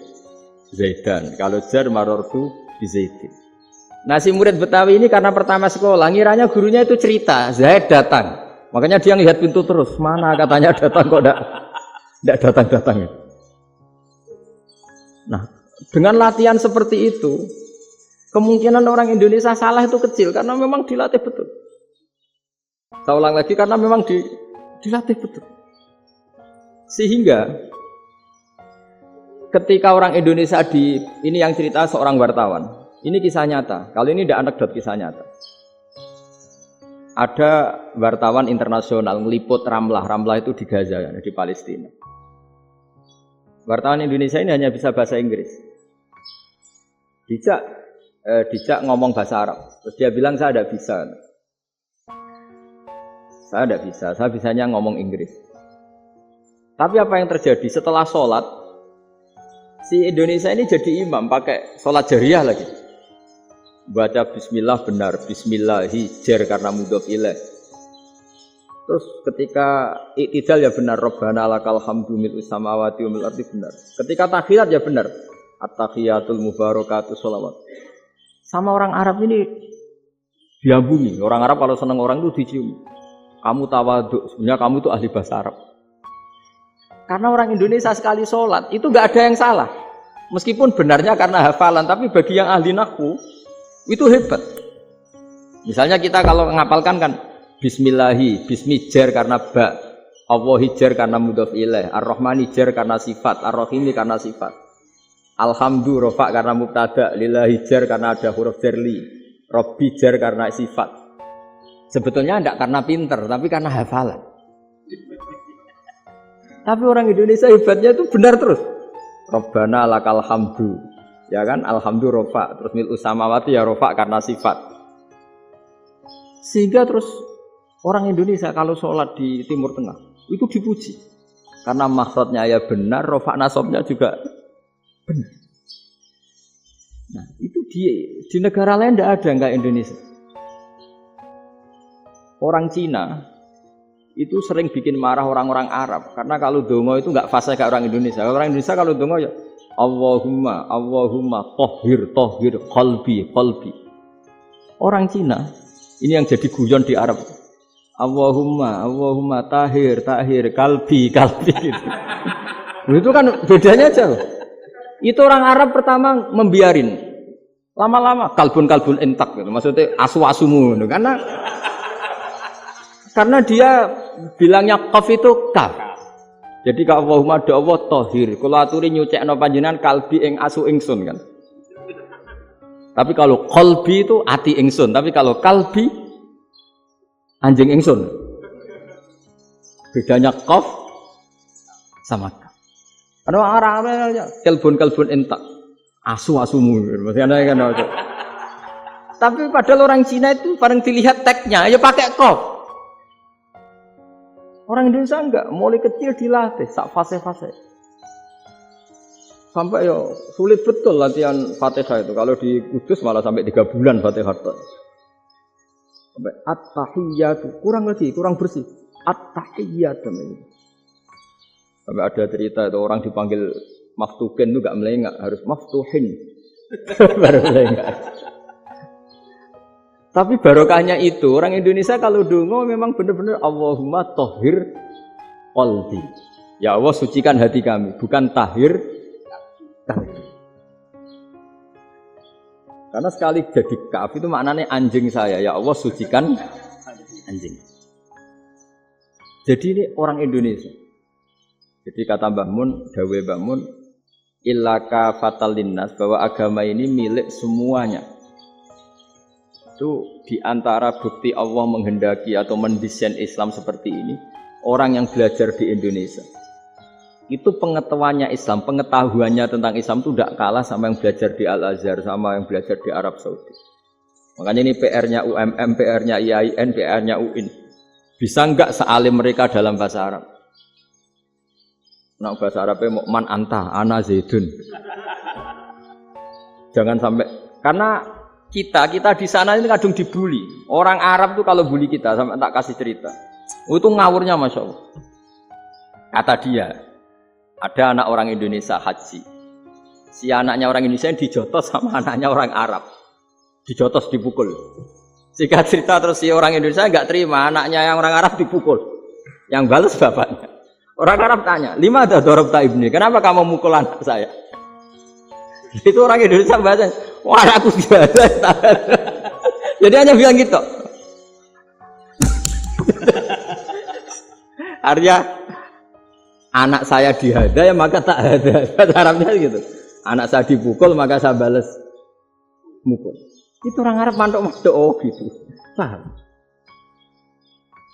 Zaidan, kalau jar marortu bi Zaidin. Nah si murid Betawi ini karena pertama sekolah, ngiranya gurunya itu cerita Zaid datang, makanya dia ngelihat pintu terus. Mana katanya datang kok tidak datang-datang. Nah dengan latihan seperti itu, kemungkinan orang Indonesia salah itu kecil karena memang dilatih betul. Saya ulang lagi karena memang dilatih betul. Sehingga ketika orang Indonesia ini yang cerita seorang wartawan. Ini kisah nyata. Kalau ini tidak anekdot, kisah nyata. Ada wartawan internasional meliput Ramlah. Ramlah itu di Gaza, di Palestina. Wartawan Indonesia ini hanya bisa bahasa Inggris. Dijak ngomong bahasa Arab. Terus dia bilang saya tidak bisa. Saya tidak bisa, saya bisanya ngomong Inggris. Tapi apa yang terjadi setelah sholat, si Indonesia ini jadi imam, pakai sholat jariyah lagi. Baca bismillah benar, bismillahi jar karena mudhof ilaih. Terus ketika iktidal ya benar, Rabbana lakal hamdu mil'us samawati wa mil'ul ardi benar. Ketika tahiyat ya benar, at-tahiyatul mubarakatuh sholawat. Sama orang Arab ini diambungi. Orang Arab kalau senang orang itu dicium. Kamu tawaduk, sebenarnya kamu itu ahli bahasa Arab. Karena orang Indonesia sekali sholat, itu nggak ada yang salah. Meskipun benarnya karena hafalan, tapi bagi yang ahli nahwu, itu hebat. Misalnya kita kalau ngapalkan kan, bismillahi, bismi jar karena ba, Allahi jar karena mudhof ilaih, ar-Rahmani jar karena sifat, ar-Rahimi karena sifat. Alhamdu rofa karena mubtada, lillahi jar karena ada huruf jarli, Rabbi jar karena sifat. Sebetulnya tidak karena pinter, tapi karena hafalan. Tapi orang Indonesia hebatnya itu benar terus. Rabbana lakal hamdu, ya kan? Alhamdu rofa, terus mil'us samawati ya rofa karena sifat. Sehingga terus orang Indonesia kalau sholat di Timur Tengah itu dipuji. Karena makhrajnya ya benar, rofa nasabnya juga benar. Nah itu di negara lain tidak ada enggak Indonesia. Orang Cina itu sering bikin marah orang-orang Arab karena kalau dongo itu enggak fasih kayak orang Indonesia. Orang Indonesia kalau dongo ya Allahumma tahhir qalbi. Orang Cina ini yang jadi guyon di Arab. Allahumma tahhir qalbi gitu. Itu kan bedanya jauh. Itu orang Arab pertama membiarin. Lama-lama kalbun entak gitu. Maksudnya asu-asumu gitu. Karena dia bilangnya qaf itu kaf. Jadi ka Allahumma do Allah tahir. Kula aturi nyucekno panjenengan kalbi ing asu ingsun kan. Tapi kalau qalbi itu ati ingsun, tapi kalau kalbi anjing ingsun. Bedanya qaf sama kaf. Ada orang Arab kalbun entak. Asu-asumu. Maksudnya kan. Tapi padahal orang Cina itu paling dilihat teksnya ya pakai qaf. Orang Indonesia enggak, mulai kecil dilatih, sak fase-fase. Sampai ya sulit betul latihan Fatihah itu. Kalau di Kudus malah sampai 3 bulan Fatihah. Sampai at-tahiyyatu, kurang bersih. At-tahiyyatu. Sampai ada cerita itu orang dipanggil maftuhin itu enggak melengak, harus maftuhin. Baru melengak. Tapi barokahnya itu orang Indonesia kalau dongo memang benar-benar Allahumma tahhir qalbi. Ya Allah sucikan hati kami, bukan tahhir qalbi. Karena sekali jadi kaf itu maknanya anjing saya. Ya Allah sucikan anjing. Jadi ini orang Indonesia. Jadi kata Mbah Mun, dawuh Mbah Mun, illaka fatal linnas, bahwa agama ini milik semuanya. Itu diantara bukti Allah menghendaki atau mendesain Islam seperti ini, orang yang belajar di Indonesia itu pengetahuannya Islam, pengetahuannya tentang Islam itu tidak kalah sama yang belajar di Al-Azhar, sama yang belajar di Arab Saudi. Makanya ini PR-nya UMM, PR-nya IAIN, PR-nya UIN. Bisa enggak sealim mereka dalam bahasa Arab? Nah, bahasa Arabnya mau man anta, ana zaidun. Jangan sampai, karena kita di sana ini kadang dibully. Orang Arab tuh kalau bully kita, sampai tak kasih cerita. Itu ngawurnya Masya Allah. Kata dia, ada anak orang Indonesia haji. Si anaknya orang Indonesia dijotos sama anaknya orang Arab. Dijotos, dipukul. Sehingga cerita terus si orang Indonesia enggak terima, anaknya yang orang Arab dipukul. Yang balas bapaknya. Orang Arab tanya, lima ada dorobta ibni, kenapa kamu mukul anak saya? Itu orang Indonesia bahasa, wah aku biasa. Jadi hanya bilang gitu. Artinya anak saya dihada ya maka tak ada. Bahasa Arabnya gitu. Anak saya dipukul maka saya balas mukul. Itu orang Arab mantuk-mantuk oh gitu. Paham?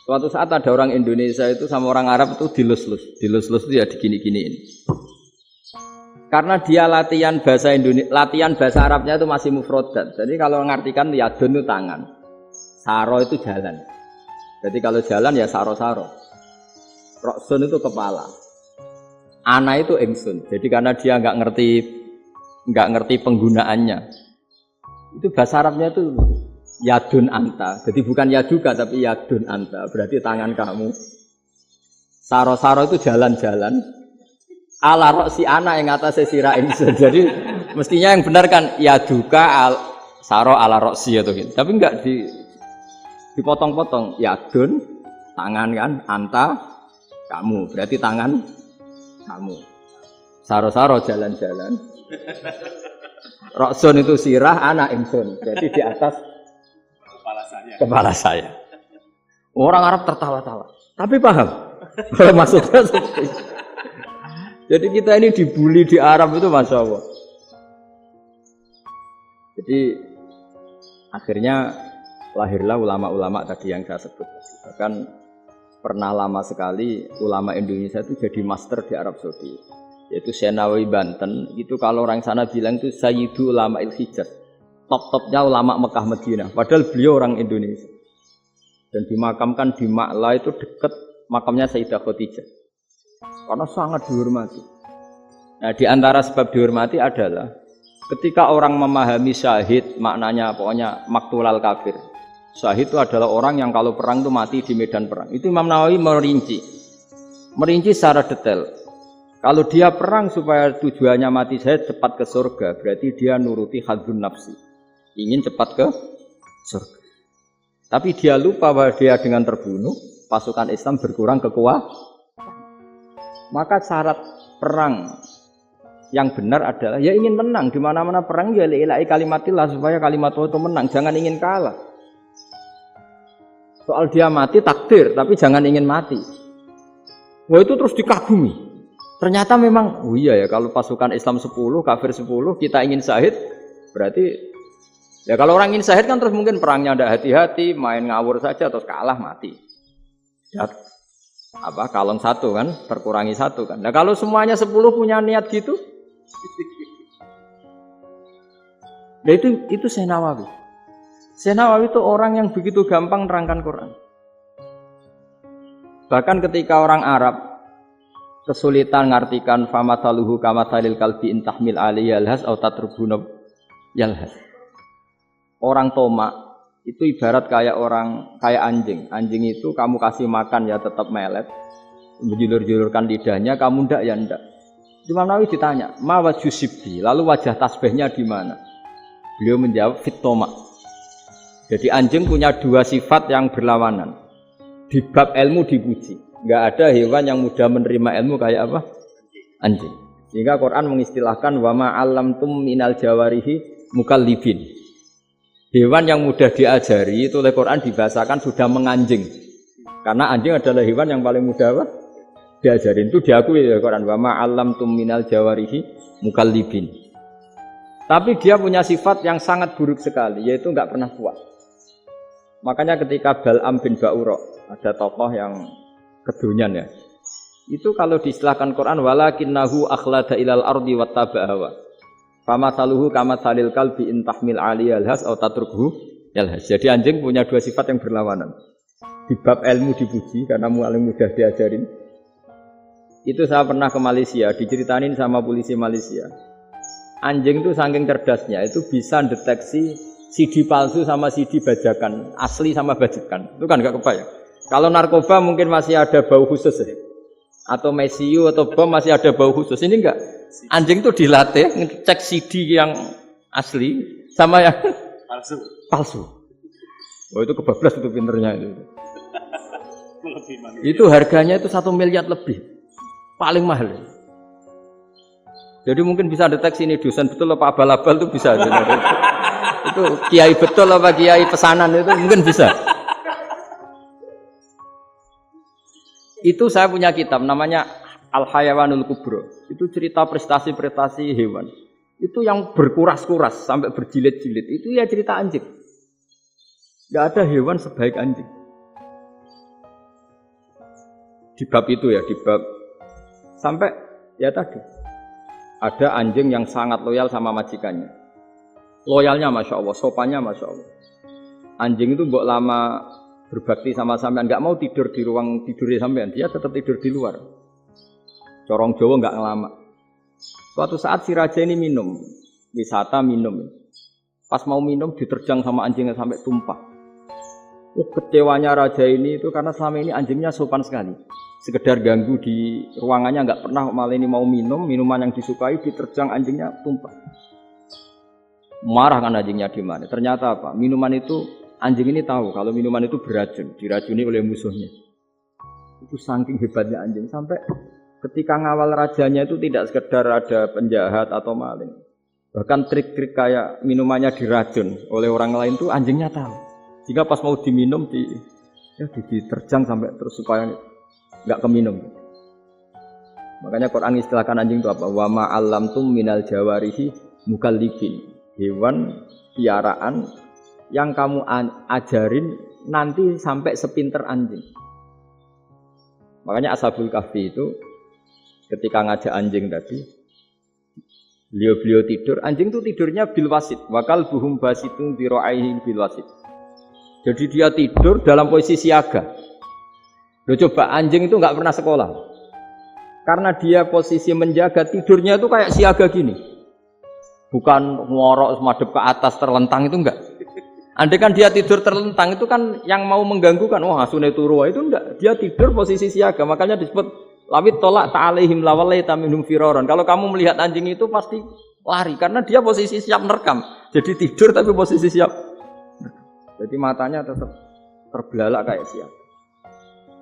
Suatu saat ada orang Indonesia itu sama orang Arab itu dilus-lus. Dilus-lus itu ya digini-giniin. Karena dia latihan bahasa Indonesia, latihan bahasa Arabnya itu masih mufrodat. Jadi kalau mengartikan yadun itu tangan, saro itu jalan. Jadi kalau jalan ya saro-saro. Roksun itu kepala. Ana itu ingsun. Jadi karena dia nggak ngerti penggunaannya. Itu bahasa Arabnya itu yadun anta. Jadi bukan yaduka tapi yadun anta. Berarti tangan kamu. Saro-saro itu jalan-jalan. Ala roksi ana yang atasnya sira ingsun. Jadi mestinya yang benar kan yaduka saro ala roksi atau gitu. Tapi enggak dipotong-potong. Yadun tangan kan, anta kamu. Berarti tangan kamu. Saro-saro jalan-jalan. Roksun itu sirah, ana ingsun. Jadi di atas kepala saya. Orang Arab tertawa-tawa. Tapi paham. Maksudnya seperti itu. Jadi kita ini dibully di Arab itu Masya Allah. Jadi akhirnya lahirlah ulama-ulama tadi yang saya sebut. Bahkan pernah lama sekali ulama Indonesia itu jadi master di Arab Saudi. Yaitu Senawi Banten. Itu kalau orang sana bilang itu Sayyidu Ulama Il-Hijaz. Top-topnya ulama Mekah Madinah. Padahal beliau orang Indonesia. Dan dimakamkan di Ma'la itu dekat makamnya Sayyidah Khadijah. Karena sangat dihormati. Nah, di antara sebab dihormati adalah ketika orang memahami syahid, maknanya pokoknya maktulal kafir. Syahid itu adalah orang yang kalau perang itu mati di medan perang. Itu Imam Nawawi merinci secara detail. Kalau dia perang supaya tujuannya mati syahid cepat ke surga, berarti dia nuruti hadzun nafsi. Ingin cepat ke surga. Tapi dia lupa bahwa dia dengan terbunuh, pasukan Islam berkurang kekuatan. Maka syarat perang yang benar adalah ya ingin menang. Di mana-mana perang ya li'ilai kalimatillah supaya kalimat Allah itu menang. Jangan ingin kalah. Soal dia mati takdir, tapi jangan ingin mati. Wah itu terus dikagumi. Ternyata memang, oh iya ya kalau pasukan Islam 10, kafir 10, kita ingin syahid, berarti ya kalau orang ingin syahid kan terus mungkin perangnya ada hati-hati, main ngawur saja terus kalah mati. Ya, kalong satu kan, terkurangi satu kan. Nah kalau semuanya 10 punya niat gitu, nah itu Syekh Nawawi. Syekh Nawawi itu orang yang begitu gampang nerangkan Quran. Bahkan ketika orang Arab kesulitan ngartikan famathaluhu kamathalil kalbi intahmil alaihi yalhas au tatrubuna yalhas. Orang tomak itu ibarat kayak anjing. Anjing itu kamu kasih makan ya tetap melet, menjulur-julurkan lidahnya, kamu ndak ya ndak. Imam Nawawi ditanya, "Ma wajhu sibbi?" Lalu wajah tasbihnya di mana? Beliau menjawab, "Fit tomak." Jadi anjing punya dua sifat yang berlawanan. Di bab ilmu dipuji. Enggak ada hewan yang mudah menerima ilmu kayak apa? Anjing. Sehingga Quran mengistilahkan wa ma 'allamtum minal jawarihi mukallibin. Hewan yang mudah diajari itu oleh Quran dibahasakan sudah menganjing. Karena anjing adalah hewan yang paling mudah apa? Diajarin. Itu diakui oleh Quran wa ma 'allamtum minal jawarihi mukallibin. Tapi dia punya sifat yang sangat buruk sekali, yaitu enggak pernah puas. Makanya ketika Bal'am bin Ba'ura, ada tokoh yang kedonyan ya. Itu kalau diistilahkan Quran walakinnahu akhlada ilal ardi wattaba'a hawa. Famathaluhu kamathalil kalbi in tahmil 'alaihi yalhas aw tatrukhu yalhas. Jadi anjing punya dua sifat yang berlawanan. Di bab ilmu dipuji karena paling mudah diajarin. Itu saya pernah ke Malaysia, diceritain sama polisi Malaysia. Anjing itu saking cerdasnya itu bisa deteksi CD palsu sama CD bajakan, asli sama bajakan. Itu kan enggak kebayang. Kalau narkoba mungkin masih ada bau khusus ya. Atau mesiu atau bom masih ada bau khusus. Ini enggak. Anjing itu dilatih ngecek CD yang asli sama yang palsu. Oh itu kebablas itu pinternya itu. Itu harganya itu 1 miliar lebih. Paling mahal. Jadi mungkin bisa deteksi ini dosen betul apa abal-abal itu bisa. Itu kiai betul apa kiai pesanan itu mungkin bisa. Itu saya punya kitab namanya Al-Hayawanul Kubro. Itu cerita prestasi-prestasi hewan. Itu yang berkuras-kuras sampai berjilid-jilid. Itu ya cerita anjing. Gak ada hewan sebaik anjing. Di bab itu ya, di bab sampai ya tadi. Ada anjing yang sangat loyal sama majikannya. Loyalnya Masya Allah, sopannya Masya Allah. Anjing itu mbok lama berbakti sama sampean, nggak mau tidur di ruang tidurnya sampean, dia tetap tidur di luar. Corong Jawa nggak ngelama. Suatu saat si raja ini minum, wisata minum. Pas mau minum diterjang sama anjingnya sampai tumpah. Kecewanya raja ini itu karena selama ini anjingnya sopan sekali. Sekedar ganggu di ruangannya nggak pernah, malah ini mau minum, minuman yang disukai diterjang anjingnya tumpah. Marah kan anjingnya di mana? Ternyata apa? Minuman itu anjing ini tahu kalau minuman itu beracun, diracuni oleh musuhnya. Itu saking hebatnya anjing sampai ketika ngawal rajanya itu tidak sekedar ada penjahat atau maling. Bahkan trik-trik kayak minumannya diracun oleh orang lain itu anjingnya tahu. Jika pas mau diminum diterjang sampai terus supaya enggak keminum. Makanya Quran istilahkan anjing itu apa? Wa ma 'allamtum minal jawarihi mukallibin. Hewan piaraan yang kamu ajarin nanti sampai sepinter anjing. Makanya Ashabul Kahfi itu ketika ngajak anjing tadi, beliau tidur, anjing itu tidurnya bil wasit, wakal buhum basitun dira'aihi bil wasit. Jadi dia tidur dalam posisi siaga. Loh coba anjing itu enggak pernah sekolah. Karena dia posisi menjaga, tidurnya itu kayak siaga gini. Bukan ngorok madep ke atas terlentang itu enggak. Andai kan dia tidur terlentang itu kan yang mau mengganggu kan, wah asune turu itu enggak. Dia tidur posisi siaga, makanya disebut lawit tolak ta'alaihim lawalaita minhum firaron. Kalau kamu melihat anjing itu pasti lari karena dia posisi siap merekam. Jadi tidur tapi posisi siap. Jadi matanya tetap terbelalak kayak siap.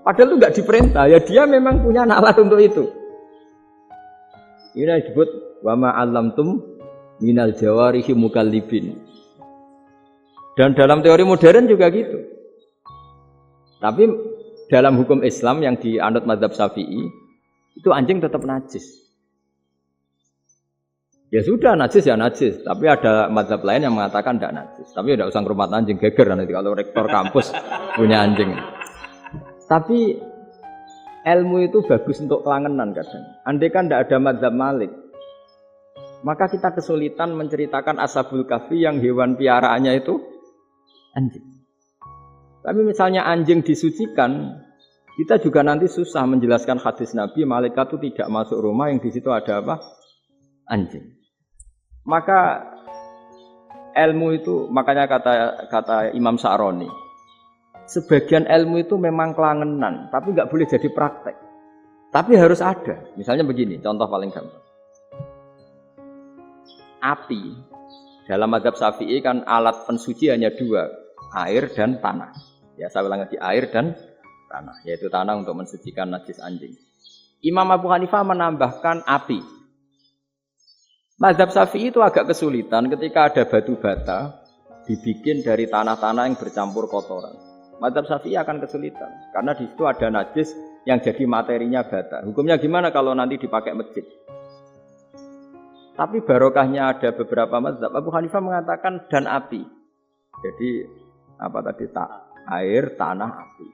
Padahal itu enggak diperintah, ya dia memang punya nalar untuk itu. Ini disebut wa ma 'allamtum minal jawarihi mukallibin. Dan dalam teori modern juga gitu. Tapi dalam hukum Islam yang dianut mazhab Syafi'i itu anjing tetap najis. Ya sudah najis ya najis, tapi ada mazhab lain yang mengatakan tidak najis. Tapi tidak usah ngrumat anjing, geger nanti kalau rektor kampus punya anjing. Tapi ilmu itu bagus untuk kelangenan kadang. Andai kan tidak ada mazhab Malik, maka kita kesulitan menceritakan Ashabul Kahfi yang hewan piaraannya itu anjing. Tapi misalnya anjing disucikan, kita juga nanti susah menjelaskan hadis Nabi malaikat itu tidak masuk rumah yang di situ ada apa? Anjing. Maka ilmu itu, makanya kata Imam Sa'roni, sebagian ilmu itu memang kelangenan, tapi nggak boleh jadi praktek. Tapi harus ada. Misalnya begini, contoh paling gampang. Api dalam mazhab Syafi'i kan alat pensuci hanya dua, air dan tanah. Ya saya ulang lagi, air dan tanah, yaitu tanah untuk mensucikan najis anjing. Imam Abu Hanifah menambahkan api. Mazhab Syafi'i itu agak kesulitan ketika ada batu bata dibikin dari tanah-tanah yang bercampur kotoran. Mazhab Syafi'i akan kesulitan karena di situ ada najis yang jadi materinya bata. Hukumnya gimana kalau nanti dipakai masjid? Tapi barokahnya ada beberapa mazhab. Abu Hanifah mengatakan dan api. Jadi apa tadi air, tanah, api.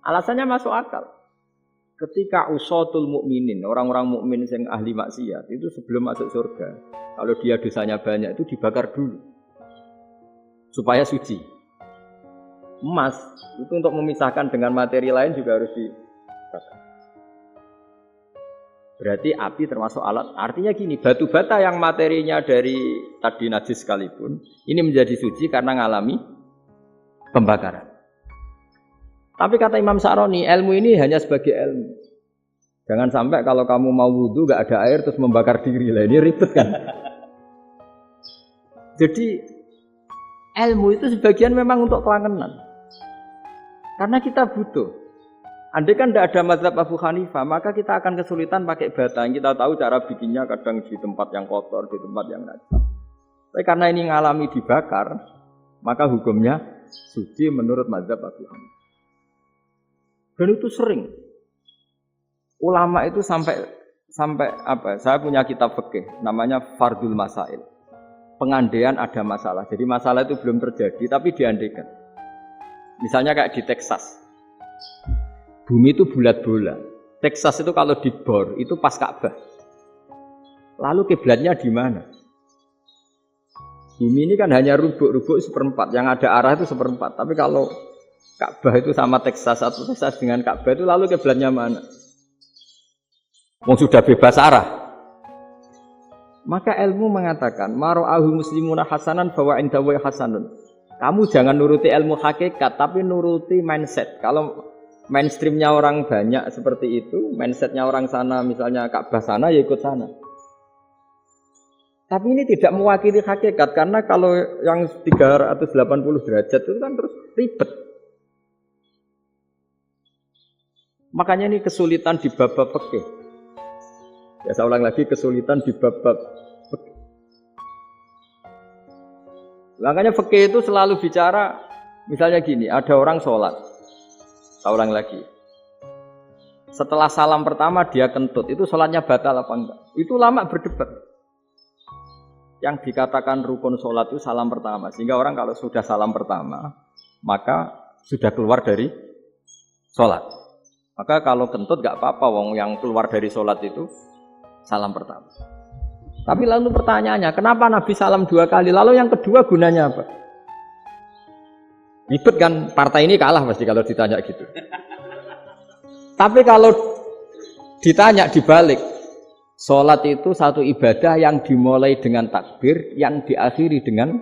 Alasannya masuk akal. Ketika usatul mukminin, orang-orang mukmin yang ahli maksiat itu sebelum masuk surga, kalau dia dosanya banyak itu dibakar dulu supaya suci. Emas itu untuk memisahkan dengan materi lain juga harus dibakar. Berarti api termasuk alat. Artinya gini, batu bata yang materinya dari tadi najis sekalipun, ini menjadi suci karena mengalami pembakaran. Tapi kata Imam Sa'roni, ilmu ini hanya sebagai ilmu. Jangan sampai kalau kamu mau wudu gak ada air terus membakar diri lah, ini ribet kan. Jadi ilmu itu sebagian memang untuk kelangenan. Karena kita butuh. Andai kan tidak ada mazhab Abu Hanifah, maka kita akan kesulitan pakai bata. Yang kita tahu cara bikinnya kadang di tempat yang kotor, di tempat yang najis. Tapi karena ini ngalami dibakar, maka hukumnya suci menurut mazhab Abu Hanifah. Dan itu sering. Ulama itu sampai apa? Saya punya kitab fikih namanya Fardul Masail. Pengandaian ada masalah. Jadi masalah itu belum terjadi tapi diandaikan. Misalnya kayak di Texas. Bumi itu bulat bola. Texas itu kalau dibor itu pas Ka'bah. Lalu kiblatnya di mana? Bumi ini kan hanya rubuk-rubuk seperempat. Yang ada arah itu seperempat. Tapi kalau Ka'bah itu sama Texas atau Texas dengan Ka'bah itu lalu kiblatnya mana? Wong sudah bebas arah. Maka ilmu mengatakan mara'ahu muslimuna hasanan bahwa indahu hasanun. Kamu jangan nuruti ilmu hakikat tapi nuruti mindset. Kalau mainstreamnya orang banyak seperti itu, mindsetnya orang sana misalnya Ka'bah sana ya ikut sana. Tapi ini tidak mewakili hakikat karena kalau yang 380 derajat itu kan terus ribet. Makanya ini kesulitan di bab-bab fikih. Ya saya ulang lagi, kesulitan di bab-bab fikih. Makanya fikih itu selalu bicara, misalnya gini, ada orang sholat. Saya ulang lagi. Setelah salam pertama dia kentut, itu sholatnya batal apa enggak? Itu lama berdebat. Yang dikatakan rukun sholat itu salam pertama. Sehingga orang kalau sudah salam pertama, maka sudah keluar dari sholat. Maka kalau kentut gak apa-apa, wong yang keluar dari sholat itu salam pertama. Tapi lalu pertanyaannya, kenapa Nabi salam 2 kali? Lalu yang kedua gunanya apa? Ribet kan, partai ini kalah pasti kalau ditanya gitu. Tapi kalau ditanya dibalik, sholat itu satu ibadah yang dimulai dengan takbir, yang diakhiri dengan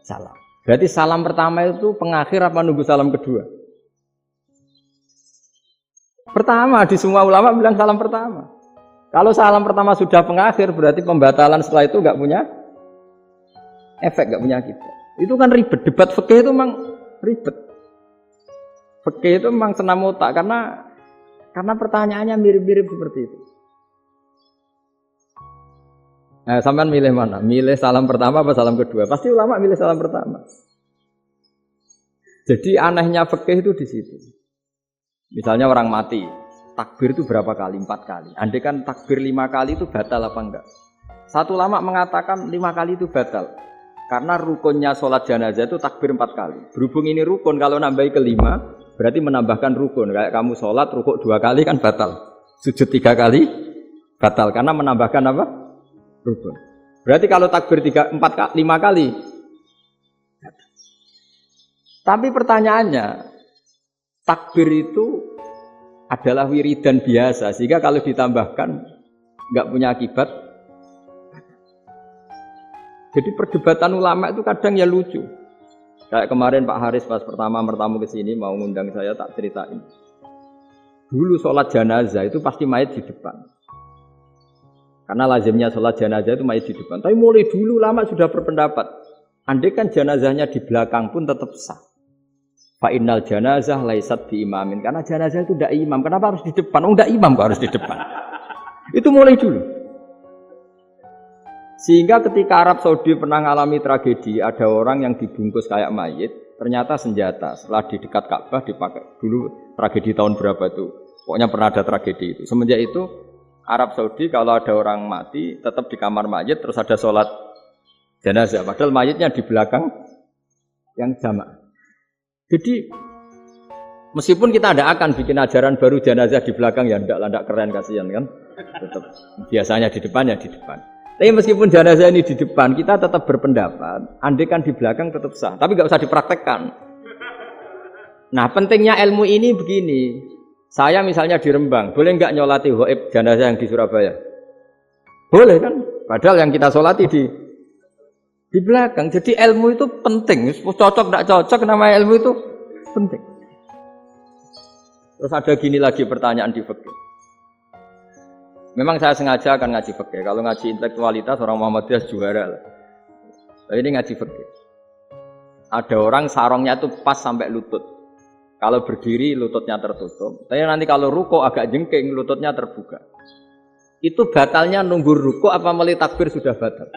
salam. Berarti salam pertama itu pengakhir apa nunggu salam kedua? Pertama, di semua ulama bilang salam pertama. Kalau salam pertama sudah pengakhir, berarti pembatalan setelah itu nggak punya efek, nggak punya akibat. Itu kan ribet. Debat fikih itu memang ribet. Fikih itu memang senam otak karena pertanyaannya mirip-mirip seperti itu. Nah, sampean milih mana? Milih salam pertama apa salam kedua? Pasti ulama milih salam pertama. Jadi anehnya fikih itu di situ. Misalnya orang mati, takbir itu berapa kali? 4 kali. Andai kan takbir 5 kali itu batal apa enggak? Satu ulama mengatakan 5 kali itu batal. Karena rukunnya sholat jenazah itu takbir 4 kali. Berhubung ini rukun, kalau nambahi ke 5, berarti menambahkan rukun. Kayak kamu sholat, rukuk 2 kali kan batal. Sujud 3 kali, batal. Karena menambahkan apa? Rukun. Berarti kalau takbir 5 kali. Tapi pertanyaannya, takbir itu adalah wiridan biasa, sehingga kalau ditambahkan nggak punya akibat. Jadi perdebatan ulama itu kadang ya lucu. Kayak kemarin Pak Haris pas pertama bertamu ke sini mau ngundang saya, tak ceritain. Dulu sholat jenazah itu pasti mayit di depan. Karena lazimnya sholat jenazah itu mayit di depan. Tapi mulai dulu ulama sudah berpendapat, andai kan jenazahnya di belakang pun tetap sah. Fa innal janazah laisat bi imamin. Karena jenazah itu tidak imam. Kenapa harus di depan? Oh, tidak imam kok harus di depan. Itu mulai dulu. Sehingga ketika Arab Saudi pernah mengalami tragedi, ada orang yang dibungkus kayak mayit, ternyata senjata. Setelah di dekat Ka'bah dipakai. Dulu tragedi tahun berapa itu? Pokoknya pernah ada tragedi itu. Semenjak itu Arab Saudi kalau ada orang mati tetap di kamar mayit terus ada sholat jenazah. Padahal mayitnya di belakang yang jamaah. Jadi meskipun kita tidak akan bikin ajaran baru jenazah di belakang ya tidak keren kasihan kan. Tetap biasanya di depan ya di depan. Tapi meskipun jenazah ini di depan kita tetap berpendapat andai kan di belakang tetap sah. Tapi nggak usah dipraktekkan. Nah pentingnya ilmu ini begini. Saya misalnya di Rembang boleh nggak nyolati ghaib jenazah yang di Surabaya? Boleh kan? Padahal yang kita solati di belakang. Jadi ilmu itu penting. Cocok tidak cocok nama ilmu itu penting. Terus ada gini lagi pertanyaan di fikih. Memang saya sengaja akan ngaji fikih. Kalau ngaji intelektualitas orang Muhammadiyah juara lah. Tapi ini ngaji fikih. Ada orang sarongnya itu pas sampai lutut. Kalau berdiri lututnya tertutup. Tapi nanti kalau ruko agak jengking lututnya terbuka. Itu batalnya nunggu ruko apa mulai takbir sudah batal?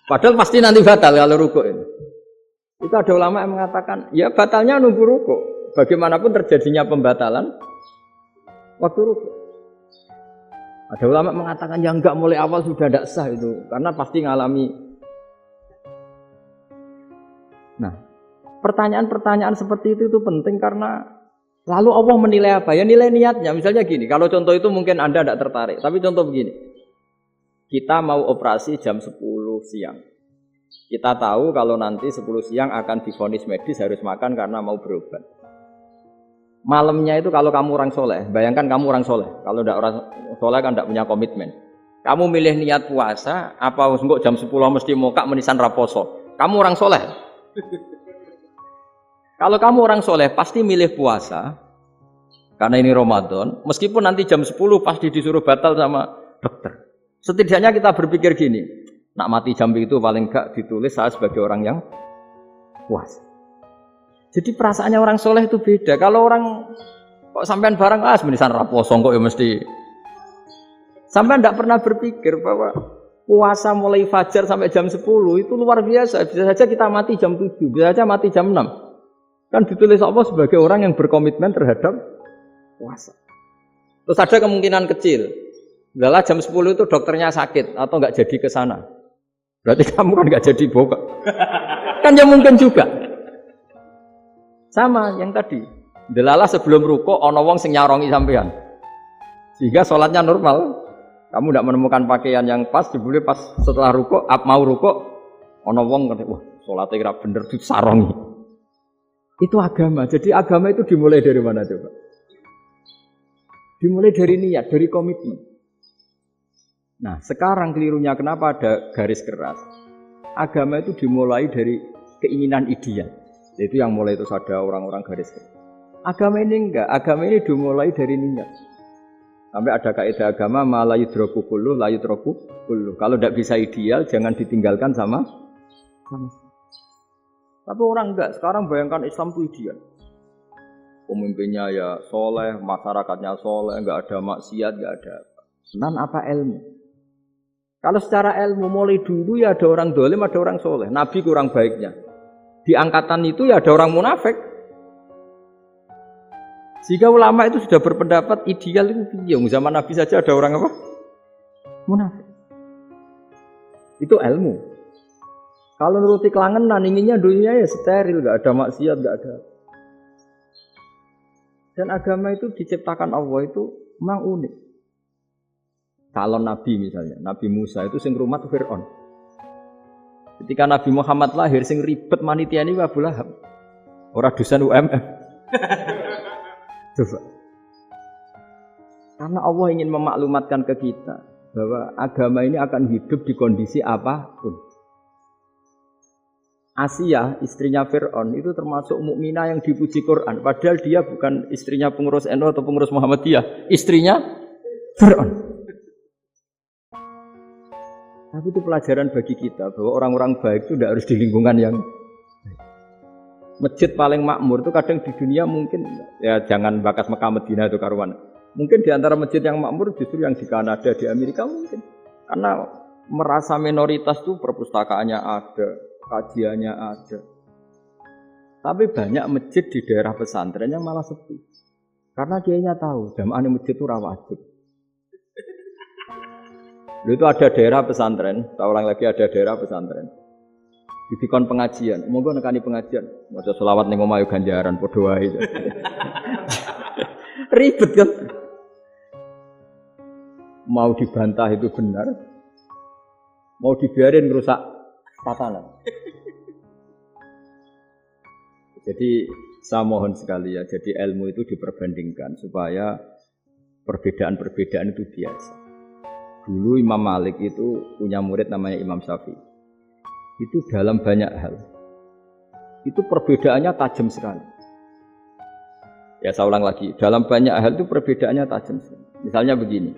Padahal pasti nanti batal kalau ruko ini. Itu ada ulama yang mengatakan, ya batalnya nunggu ruko. Bagaimanapun terjadinya pembatalan waktu ruko. Ada ulama mengatakan, ya enggak mulai awal sudah tidak sah itu. Karena pasti ngalami. Nah, pertanyaan-pertanyaan seperti itu penting karena lalu Allah menilai apa? Ya nilai niatnya. Misalnya gini, kalau contoh itu mungkin Anda tidak tertarik. Tapi contoh begini. Kita mau operasi jam 10 siang. Kita tahu kalau nanti 10 siang akan divonis medis harus makan karena mau berobat. Malamnya itu kalau kamu orang soleh, bayangkan kamu orang soleh. Kalau tidak orang soleh kan tidak punya komitmen. Kamu milih niat puasa, apa enggak jam 10 mesti mokak menisan raposo. Kamu orang soleh. Kalau kamu orang soleh pasti milih puasa. Karena ini Ramadan. Meskipun nanti jam 10 pasti disuruh batal sama dokter. Setidaknya kita berpikir gini, nak mati jam itu paling enggak ditulis saya sebagai orang yang puas. Jadi perasaannya orang soleh itu beda. Kalau orang kok sampean barang menisan raposo kok ya mesti. Sampean tidak pernah berpikir bahwa puasa mulai fajar sampai jam 10 itu luar biasa. Bisa saja kita mati jam 7, bisa saja mati jam 6. Kan ditulis Allah sebagai orang yang berkomitmen terhadap puasa. Terus ada kemungkinan kecil. Udahlah jam 10 itu dokternya sakit atau enggak jadi ke sana. Berarti kamu kan enggak jadi boga. Kan ya mungkin juga. Sama yang tadi. Delalah sebelum ruko ana wong sing nyarongi sampean. Sehingga sholatnya normal. Kamu enggak menemukan pakaian yang pas, jebule pas setelah ruko, mau ruko ana wong kata, wah, salate ora bener disarongi. Itu agama. Jadi agama itu dimulai dari mana coba? Dimulai dari niat, dari komitmen. Nah, sekarang kelirunya kenapa ada garis keras? Agama itu dimulai dari keinginan ideal. Itu yang mulai itu ada orang-orang garis keras. Agama ini enggak, agama ini dimulai dari niat. Sampai ada kaidah agama la yudroku kullu, la yudroku kullu. Kalau tidak bisa ideal, jangan ditinggalkan sama. Tapi orang enggak, sekarang bayangkan Islam itu ideal. Pemimpinnya ya soleh, masyarakatnya soleh, enggak ada maksiat, enggak ada. Senan apa ilmu? Kalau secara ilmu mulai dulu ya ada orang dolim, ada orang soleh. Nabi kurang baiknya. Di angkatan itu ya ada orang munafik. Jika ulama itu sudah berpendapat ideal itu piye? Zaman Nabi saja ada orang apa? Munafik. Itu ilmu. Kalau nuruti kelangenan inginnya dunia ya steril, enggak ada maksiat, enggak ada. Dan agama itu diciptakan Allah itu memang unik. Calon Nabi misalnya, Nabi Musa itu sing rumat Fir'aun. Ketika Nabi Muhammad lahir, sing ribet manitia ini Abu Lahab. Orang dosen UMF. Coba. Karena Allah ingin memaklumatkan ke kita bahwa agama ini akan hidup di kondisi apapun. Asia, istrinya Fir'aun, itu termasuk mukminah yang dipuji Quran. Padahal dia bukan istrinya pengurus NU atau pengurus Muhammadiyah. Istrinya Fir'aun. Tapi itu pelajaran bagi kita bahwa orang-orang baik itu tidak harus di lingkungan yang baik. masjid paling makmur itu kadang di dunia mungkin ya jangan bakas Mekah Madinah itu karuan. Mungkin di antara masjid yang makmur justru yang di Kanada, di Amerika mungkin. Karena merasa minoritas tuh perpustakaannya ada, kajiannya ada. Tapi banyak masjid di daerah pesantrennya malah sepi. Karena kiainya tahu jamaah masjid itu rawatib. Itu ada daerah pesantren, saya ulang lagi ada daerah pesantren. Dikon pengajian, monggo nekani pengajian. Maca selawat ning omah yo ganjaran padha wae. Ribet kan? Mau dibantah itu benar. Mau dibiarin rusak tatanan. Jadi saya mohon sekali ya, jadi ilmu itu diperbandingkan supaya perbedaan-perbedaan itu biasa. Dulu Imam Malik itu punya murid namanya Imam Syafi'i. Itu dalam banyak hal. Itu perbedaannya tajam sekali. Ya saya ulang lagi, dalam banyak hal itu perbedaannya tajam sekali. Misalnya begini.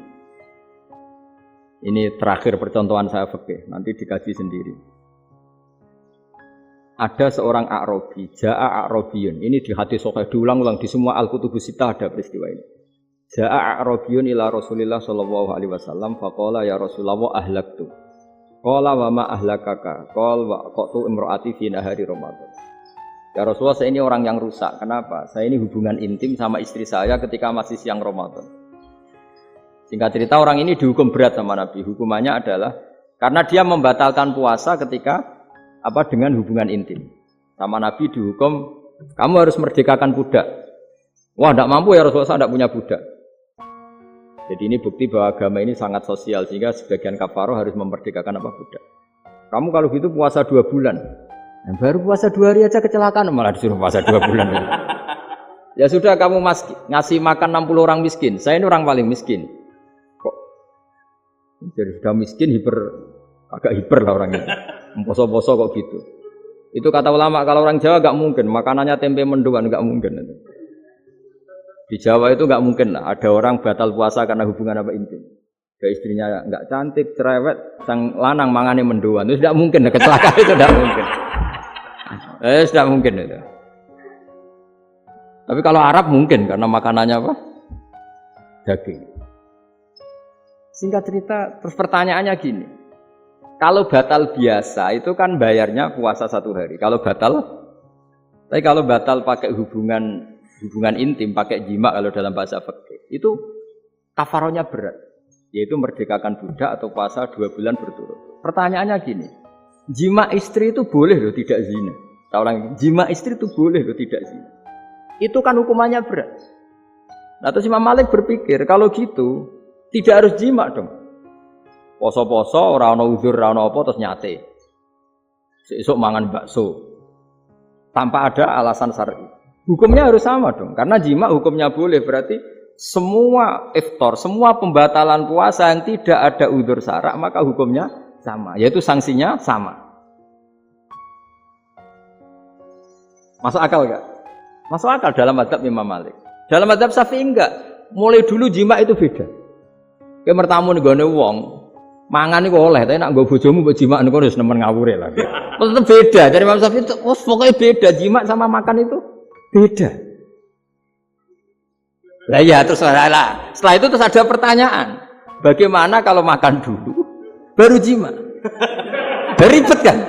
Ini terakhir percontohan saya fikih, nanti dikaji sendiri. Ada seorang A'rabi, Ja'a A'rabiyun. Ini di hadis sahih diulang-ulang di semua Al-Kutubus Sittah ada peristiwa ini. Ja'a A'rabiyun ila Rasulillah sallallahu alaihi wasallam faqala ya Rasulullah ahlaktu. Qala wa ma ahlakaka? Qal wa qatu imraati fi nahari Ramadan. Ya Rasulullah, saya ini orang yang rusak. Kenapa? Saya ini hubungan intim sama istri saya ketika masih siang Ramadan. Singkat cerita orang ini dihukum berat sama Nabi. Hukumannya adalah karena dia membatalkan puasa ketika dengan hubungan intim. Sama Nabi dihukum, kamu harus merdekakan budak. Wah, tidak mampu ya Rasulullah, saya tidak punya budak. Jadi ini bukti bahwa agama ini sangat sosial sehingga sebagian kafaroh harus memerdekakan budak. Kamu kalau gitu puasa 2 bulan. Nah, baru puasa 2 hari aja kecelakaan malah disuruh puasa 2 bulan. Ya sudah kamu ngasih makan 60 orang miskin. Saya ini orang paling miskin. Kok jadi sudah miskin agak hiper lah orangnya. Poso-poso kok gitu. Itu kata ulama kalau orang Jawa enggak mungkin makanannya tempe mendoan enggak mungkin. Di Jawa itu enggak mungkin lah ada orang batal puasa karena hubungan intim. Ke istrinya enggak cantik, cerewet, sang lanang mangane mendoan. Itu tidak mungkin, kecelakaan itu tidak mungkin. Tidak mungkin itu. Tapi kalau Arab mungkin karena makanannya daging. Singkat cerita, terus pertanyaannya gini. Kalau batal biasa itu kan bayarnya puasa 1 hari. Kalau batal pakai hubungan intim, pakai jima kalau dalam bahasa fikih, itu kafarohnya berat, yaitu merdekakan budak atau puasa 2 bulan berturut. Pertanyaannya gini, jima istri itu boleh loh tidak zina. Jima istri itu boleh loh tidak zina. Itu kan hukumannya berat. Nah terus Imam Malik berpikir kalau gitu tidak harus jima dong. Poso-poso, ora ana uzur, ora ana apa terus nyate. Sesuk mangan bakso tanpa ada alasan syar'i. Hukumnya harus sama dong, karena jima hukumnya boleh, berarti semua iftar, semua pembatalan puasa yang tidak ada udzur syara' maka hukumnya sama, yaitu sanksinya sama. Masuk akal enggak? Masuk akal dalam mazhab Imam Malik. Dalam mazhab Syafi'i enggak. Mulai dulu jima itu beda. Kayak mertamu nih gone wong, mangan iku oleh, tapi nek nggo bojomu mbok jima niku wis nemen ngawure lah. Tetep beda. Dari Imam Syafi'i itu pokoknya beda, jima sama makan itu beda. Lah ya terus setelah itu terus ada pertanyaan. Bagaimana kalau makan dulu baru jima? Ribet kan?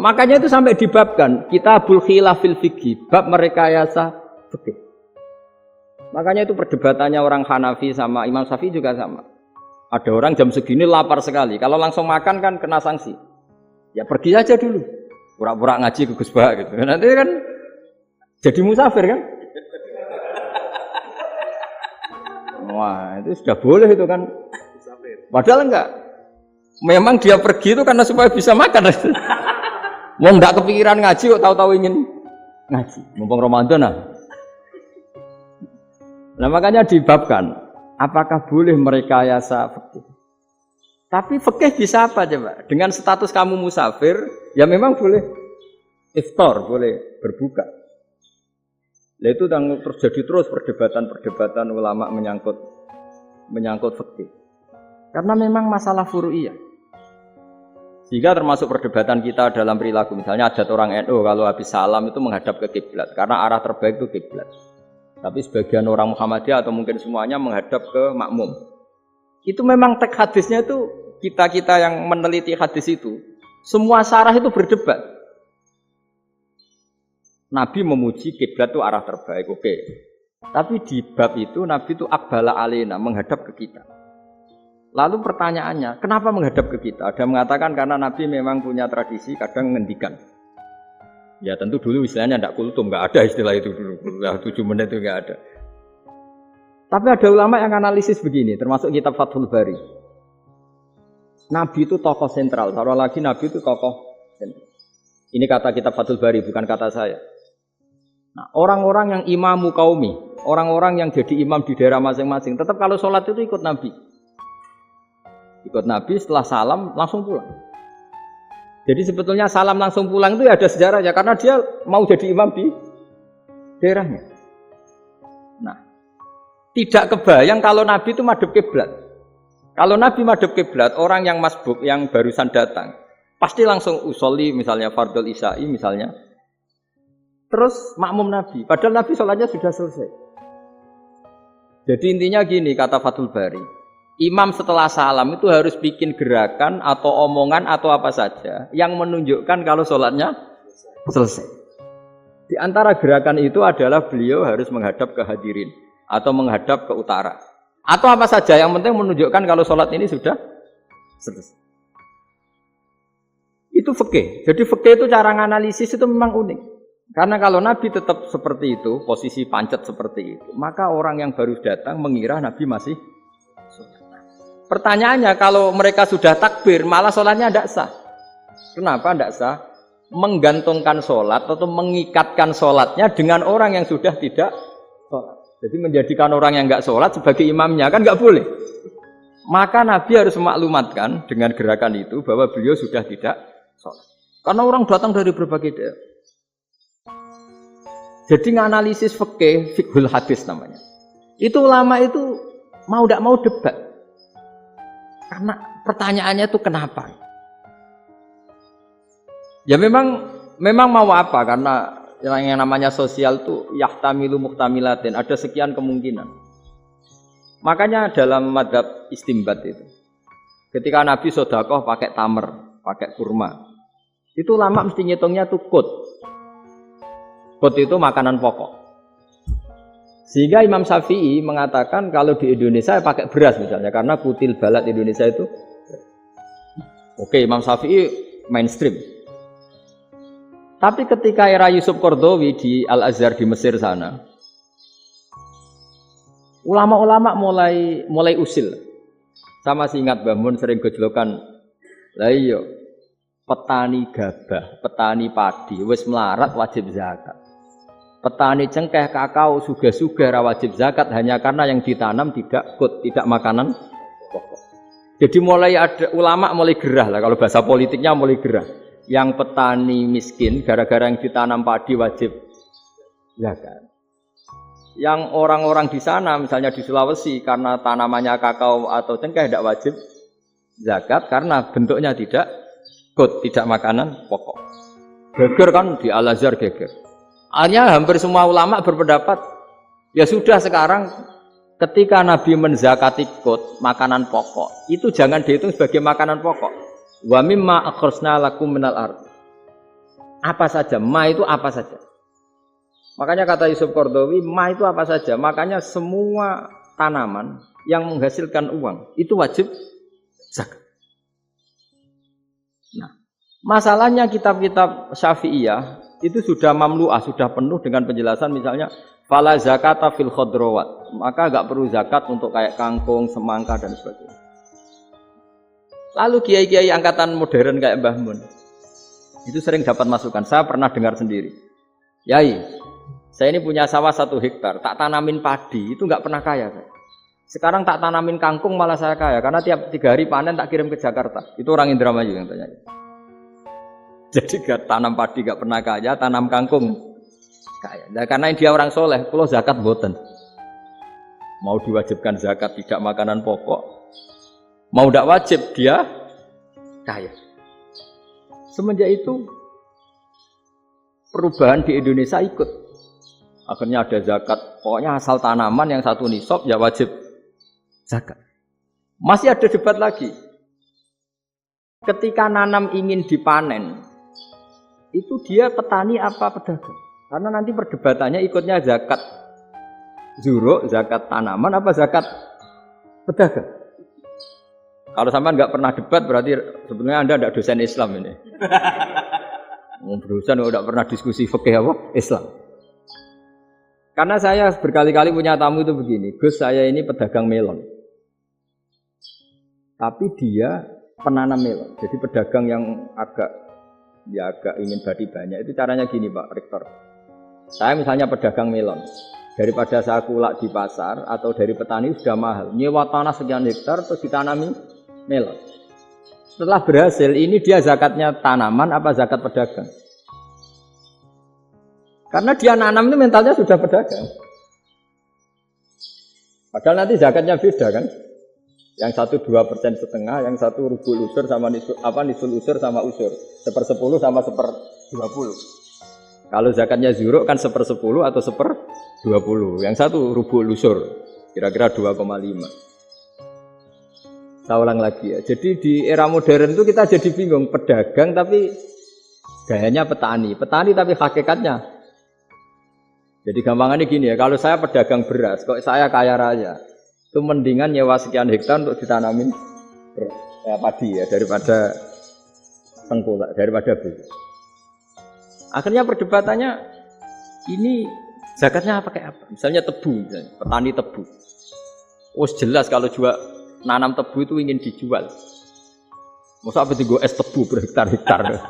Makanya itu sampai dibabkan Kitabul Khilafil Fiqhi, bab merekayasa fikih. Makanya itu perdebatannya orang Hanafi sama Imam Syafi'i juga sama. Ada orang jam segini lapar sekali, kalau langsung makan kan kena sanksi. Ya pergi aja dulu. Pura-pura ngaji ke Gus Bah gitu. Nanti kan jadi musafir kan? Wah, itu sudah boleh itu kan. Padahal enggak. Memang dia pergi itu karena supaya bisa makan. Mau enggak kepikiran ngaji kok tahu-tahu ingin ngaji. Mumpung Ramadan nah. Nah makanya dibabkan, apakah boleh merekayasa fikih? Tapi fikih bisa apa coba? Dengan status kamu musafir, ya memang boleh iftar, boleh berbuka. Nah itu terjadi terus perdebatan ulama menyangkut fikih. Karena memang masalah furu'iyah. Sehingga termasuk perdebatan kita dalam perilaku. Misalnya adat orang NU kalau habis salam itu menghadap ke kiblat karena arah terbaik itu kiblat. Tapi sebagian orang Muhammadiyah atau mungkin semuanya menghadap ke makmum. Itu memang teks hadisnya itu kita yang meneliti hadis itu semua syarah itu berdebat. Nabi memuji kiblat itu arah terbaik, oke. Tapi di bab itu Nabi itu aqbala alaina menghadap ke kita. Lalu pertanyaannya, kenapa menghadap ke kita? Ada mengatakan karena Nabi memang punya tradisi kadang ngendikan. Ya tentu dulu istilahnya tidak kultum, nggak ada istilah itu dulu. Ya, 7 menit itu nggak ada. Tapi ada ulama yang analisis begini, termasuk kitab Fathul Bari. Nabi itu tokoh sentral, taruh lagi Nabi itu tokoh sentral. Ini kata kitab Fathul Bari, bukan kata saya. Nah, orang-orang yang imamu qaumi, orang-orang yang jadi imam di daerah masing-masing, tetap kalau sholat itu ikut Nabi. Ikut Nabi setelah salam langsung pulang. Jadi sebetulnya salam langsung pulang itu ya ada sejarahnya karena dia mau jadi imam di daerahnya. Nah, tidak kebayang kalau Nabi itu madhep kiblat. Kalau Nabi madhep kiblat, orang yang masbuk yang barusan datang pasti langsung usolli misalnya fardhu isya'i misalnya. Terus makmum Nabi, padahal Nabi sholatnya sudah selesai. Jadi intinya gini kata Fathul Bari. Imam setelah salam itu harus bikin gerakan atau omongan atau apa saja yang menunjukkan kalau sholatnya selesai. Di antara gerakan itu adalah beliau harus menghadap ke hadirin atau menghadap ke utara. Atau apa saja yang penting menunjukkan kalau sholat ini sudah selesai. Itu fikih. Jadi fikih itu cara menganalisis itu memang unik. Karena kalau Nabi tetap seperti itu, posisi pancet seperti itu, maka orang yang baru datang mengira Nabi masih sholat. Pertanyaannya kalau mereka sudah takbir malah sholatnya tidak sah. Kenapa tidak sah? Menggantungkan sholat atau mengikatkan sholatnya dengan orang yang sudah tidak sholat. Jadi menjadikan orang yang nggak sholat sebagai imamnya kan nggak boleh. Maka Nabi harus memaklumatkan dengan gerakan itu bahwa beliau sudah tidak sholat. Karena orang datang dari berbagai daerah. Jadi nganalisis fikih, fiqhul hadis namanya. Itu ulama itu mau tidak mau debat. Karena pertanyaannya itu kenapa? Ya memang mau apa? Karena yang namanya sosial itu yahtamilu muhtamilatin, ada sekian kemungkinan. Makanya dalam madhab istimbat itu, ketika Nabi sedekah pakai tamer, pakai kurma, itu ulama mesti ngitungnya tuh kut. Kut itu makanan pokok. Sehingga Imam Syafi'i mengatakan kalau di Indonesia pakai beras misalnya karena kutil balat Indonesia itu oke, Imam Syafi'i mainstream. Tapi ketika era Yusuf Qaradawi di Al-Azhar di Mesir sana, ulama-ulama mulai usil. Sama sih ingat Mbah Mun sering gojlokan, lah iya petani gabah, petani padi wis melarat wajib zakat. Petani cengkeh, kakao, suga-suga wajib zakat hanya karena yang ditanam tidak tidak makanan pokok. Jadi mulai ada ulama mulai gerah lah kalau bahasa politiknya mulai gerah. Yang petani miskin gara-gara yang ditanam padi wajib zakat. Yang orang-orang di sana misalnya di Sulawesi karena tanamannya kakao atau cengkeh tidak wajib zakat karena bentuknya tidak tidak makanan pokok. Geger kan di Al-Azhar geger. Akhirnya hampir semua ulama berpendapat, ya sudah sekarang ketika Nabi menzakati makanan pokok, itu jangan dihitung sebagai makanan pokok. Wa mimma akhrajna lakum minal ardh. Apa saja, ma itu apa saja. Makanya kata Yusuf Qaradawi, ma itu apa saja. Makanya semua tanaman yang menghasilkan uang itu wajib zakat. Nah, masalahnya kitab-kitab Syafi'iyah itu sudah mamlu'ah, sudah penuh dengan penjelasan misalnya fala zakata fil khadrawat, maka enggak perlu zakat untuk kayak kangkung, semangka dan sebagainya. Lalu kiai-kiai angkatan modern kayak Mbah Mun itu sering dapat masukan. Saya pernah dengar sendiri. Yai, saya ini punya sawah 1 hektar, tak tanamin padi, itu enggak pernah kaya saya. Sekarang tak tanamin kangkung malah saya kaya karena tiap 3 hari panen tak kirim ke Jakarta. Itu orang Indramayu yang tanya. Jadi gak tanam padi gak pernah kaya, tanam kangkung kaya. Nah, karena dia orang soleh, kalau zakat boten. Mau diwajibkan zakat tidak makanan pokok, mau tidak wajib dia kaya. semenjak itu perubahan di Indonesia ikut. Akhirnya ada zakat. Pokoknya asal tanaman yang satu nisab ya wajib zakat. Masih ada debat lagi. Ketika nanam ingin dipanen, itu dia petani apa pedagang? Karena nanti perdebatannya ikutnya zakat zuruk, zakat tanaman apa zakat pedagang. Kalau sampean nggak pernah debat berarti sebenarnya Anda tidak dosen Islam ini. Dosen tidak pernah diskusi fikih apa Islam. Karena saya berkali-kali punya tamu itu begini, Gus saya ini pedagang melon. Tapi dia penanam melon. Jadi pedagang yang agak ingin badi banyak. Itu caranya gini Pak Rektor. Saya misalnya pedagang melon. Daripada saya kulak di pasar atau dari petani sudah mahal. Nyewa tanah sekian hektar terus ditanami melon. Setelah berhasil ini dia zakatnya tanaman apa zakat pedagang? Karena dia nanam itu mentalnya sudah pedagang. Padahal nanti zakatnya beda kan? Yang satu 2,5%, yang satu rubul usur sama nisul usur sama usur. 1/10 sama 1/20. Kalau zakatnya zuruk kan 1/10 atau 1/20. Yang satu rubul usur, kira-kira 2,5. Saya ulang lagi ya. Jadi di era modern itu kita jadi bingung, pedagang tapi gayanya petani. Petani tapi hakikatnya. Jadi gampangannya gini ya, kalau saya pedagang beras, kok saya kaya raya, itu mendingan nyewa sekian hektar untuk ditanamin beras, padi ya, daripada tengkulak, daripada beras. Akhirnya perdebatannya, ini zakatnya pakai apa? Misalnya tebu, misalnya, petani tebu. Oh jelas kalau nanam tebu itu ingin dijual. Masa apa itu es tebu berhektar-hektar.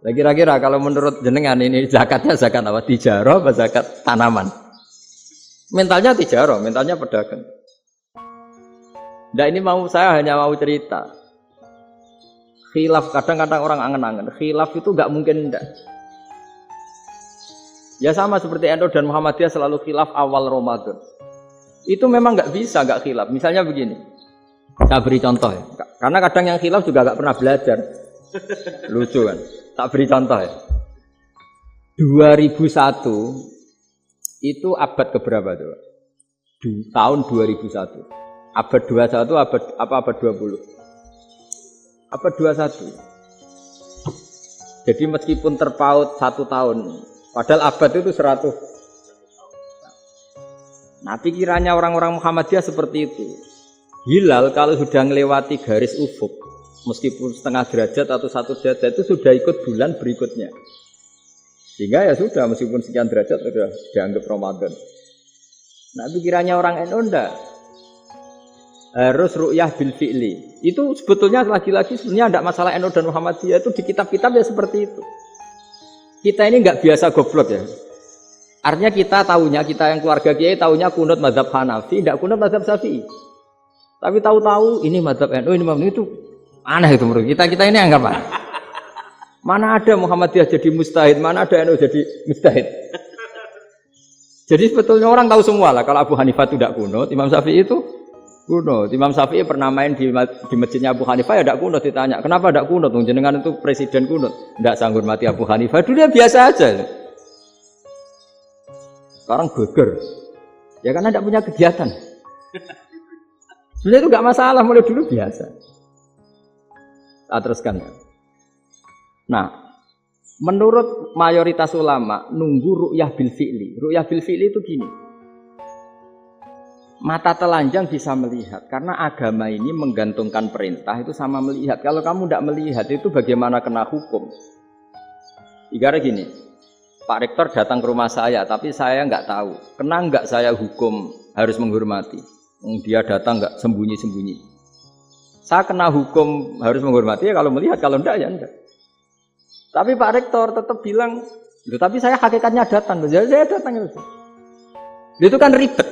Nah, kira-kira kalau menurut jenengan ini zakatnya zakat apa? Tijarah apa zakat tanaman? Mentalnya tijarah, mentalnya pedagang. Nah ini saya hanya mau cerita. Khilaf, kadang-kadang orang angen-angen. Khilaf itu enggak mungkin enggak. Ya sama seperti NU dan Muhammadiyah selalu khilaf awal Ramadan. Itu memang enggak bisa enggak khilaf. Misalnya begini. Saya beri contoh ya. Karena kadang yang khilaf juga enggak pernah belajar. Lucu kan? Tak beri contoh ya. 2001 itu abad keberapa tuh? Tahun 2001. Abad 21 abad 20? Abad 21. Jadi meskipun terpaut 1 tahun, padahal abad itu 100. Nah, pikirannya orang-orang Muhammadiyah seperti itu. Hilal kalau sudah melewati garis ufuk, meskipun setengah derajat atau 1 derajat itu sudah ikut bulan berikutnya. Sehingga ya sudah, meskipun sekian derajat sudah dianggap Ramadan. Nah pikirannya orang NU enggak. Harus ru'yah bil fi'li. Itu sebetulnya lagi-lagi sebenarnya enggak masalah NU dan Muhammadiyah, itu di kitab-kitab ya seperti itu. Kita ini enggak biasa goblok ya. Artinya kita yang keluarga kiai tahunya kunut mazhab Hanafi, enggak kunut mazhab Syafi'i. Tapi tahu-tahu ini mazhab NU, ini mazhab itu. Aneh itu menurut kita ini anggap apa? Mana ada Muhammadiyah jadi mustahid, mana ada NU jadi mustahid. Jadi sebetulnya orang tahu semua lah. Kalau Abu Hanifah itu tidak kunut, Imam Syafi'i itu kunut. Imam Syafi'i pernah main di masjidnya Abu Hanifah ya tidak kunut, ditanya kenapa tidak kunut? Jenengan itu presiden kunut, tidak sanggup mati Abu Hanifah. Dulu dia biasa aja. Sekarang geger, ya karena tidak punya kegiatan. Sebenarnya itu nggak masalah, mulai dulu biasa. Teruskan. Nah, menurut mayoritas ulama nunggu ru'yah bil fi'li. Ru'yah bil fi'li itu gini. Mata telanjang bisa melihat karena agama ini menggantungkan perintah itu sama melihat. Kalau kamu tidak melihat itu bagaimana kena hukum? Ibaratnya gini. Pak Rektor datang ke rumah saya tapi saya nggak tahu. Kena nggak saya hukum harus menghormati? Dia datang nggak sembunyi-sembunyi. Saya kena hukum harus menghormati ya kalau melihat, kalau enggak ya enggak. Tapi Pak Rektor tetap bilang, tapi saya hakikatnya datang. Jadi saya datang itu. Itu kan ribet.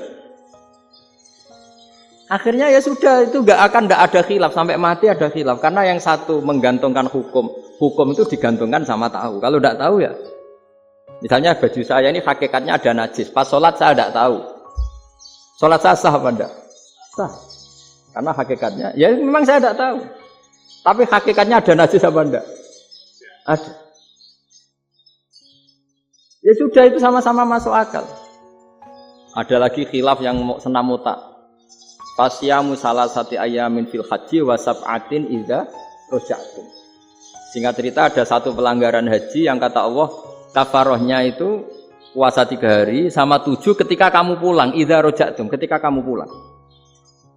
Akhirnya ya sudah, itu enggak ada khilaf sampai mati ada khilaf karena yang satu menggantungkan hukum itu digantungkan sama tahu. Kalau enggak tahu ya. Misalnya baju saya ini hakikatnya ada najis. Pas sholat saya enggak tahu. Sholat saya sah apa enggak? Sah. Karena hakikatnya, ya memang saya tidak tahu. Tapi hakikatnya ada najis apa enggak? Ada. Ya sudah itu sama-sama masuk akal. Ada lagi khilaf yang senam otak. Fasyamu salasati ayamin fil haji wa sab'atin idza raja'tum. Singkat cerita ada satu pelanggaran haji yang kata Allah kafarohnya itu puasa 3 hari sama 7 ketika kamu pulang, idza raja'tum, ketika kamu pulang.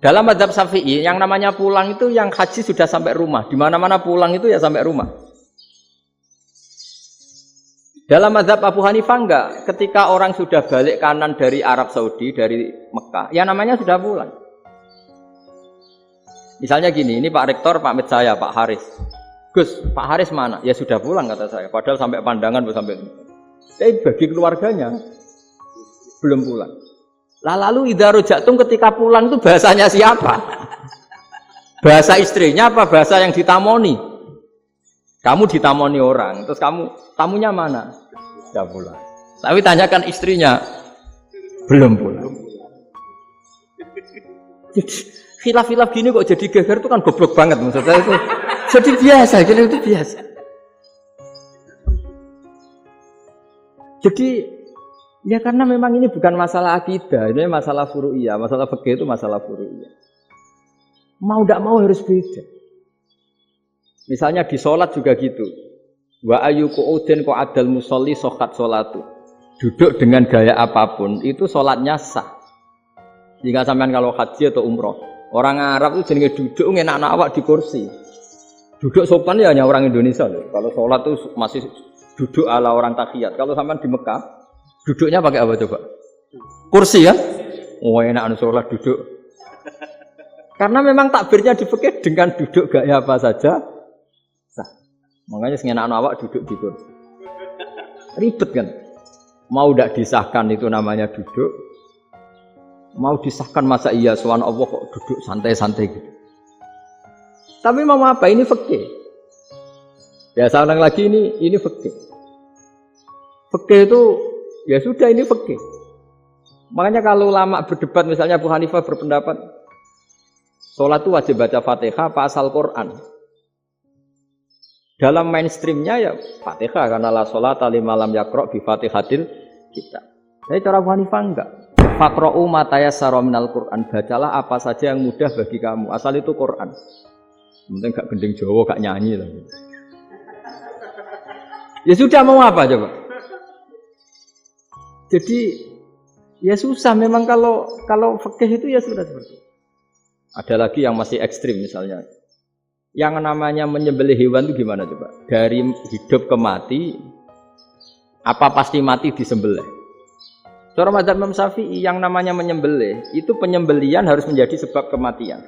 Dalam mazhab Syafi'i yang namanya pulang itu yang haji sudah sampai rumah. Di mana-mana pulang itu ya sampai rumah. Dalam mazhab Abu Hanifah enggak, ketika orang sudah balik kanan dari Arab Saudi, dari Mekah, ya namanya sudah pulang. Misalnya gini, ini Pak Rektor, Pak Med saya, Pak Haris. Gus, Pak Haris mana? Ya sudah pulang kata saya, padahal sampai pandangan belum sampai. Tapi bagi keluarganya belum pulang. Lah lalu idza raja'tum ketika pulang itu bahasanya siapa? Bahasa istrinya apa bahasa yang ditamoni? Kamu ditamoni orang, terus tamunya mana? Sudah pulang. Tapi tanyakan istrinya, belum pulang. Khilaf-khilaf gini kok jadi geger itu kan goblok banget maksud saya itu. Jadi biasa, gini itu biasa. Jadi ya karena memang ini bukan masalah akidah, ini masalah furu'iyah, masalah fikih itu masalah furu'iyah. Mau tidak mau harus beda. Misalnya di sholat juga gitu. Wa ayyuku udin ko adal musolli sokat sholatu. Duduk dengan gaya apapun itu sholatnya sah. Jika sampean kalau haji atau umroh, orang Arab itu jenenge duduk ngenak awak di kursi. Duduk sopan ya hanya orang Indonesia loh. Kalau sholat itu masih duduk ala orang tahiyat. Kalau sampean di Mekah, duduknya pakai apa coba? Kursi ya? Oh enak anu sholat duduk. Karena memang takbirnya dipikir dengan duduk gaya apa saja sah. Makanya sengenak awak duduk di kursi. Ribet kan? Mau tidak disahkan itu namanya duduk. Mau disahkan masa iya sowan Allah kok duduk santai-santai gitu. Tapi mau apa? Ini fikih. Ya saya ulang lagi ini fikih. Fikih itu ya sudah ini fikih. Makanya kalau ulama berdebat misalnya Abu Hanifah berpendapat sholat itu wajib baca Fatihah apa asal Quran. Dalam mainstreamnya ya Fatihah karena la sholata liman lam yaqra bi Fatihatil kitab. Tapi cara Abu Hanifah enggak. Faqra'u ma tayassara minal Quran. Bacalah apa saja yang mudah bagi kamu. Asal itu Quran. Penting gak gending Jawa, gak nyanyi lah. Ya sudah mau apa coba? Jadi ya susah memang kalau fikih itu ya sudah seperti itu. Ada lagi yang masih ekstrim misalnya. Yang namanya menyembelih hewan itu gimana coba? Dari hidup ke mati, apa pasti mati disembelih? Cara mazhab Imam Syafi'i yang namanya menyembelih itu penyembelian harus menjadi sebab kematian.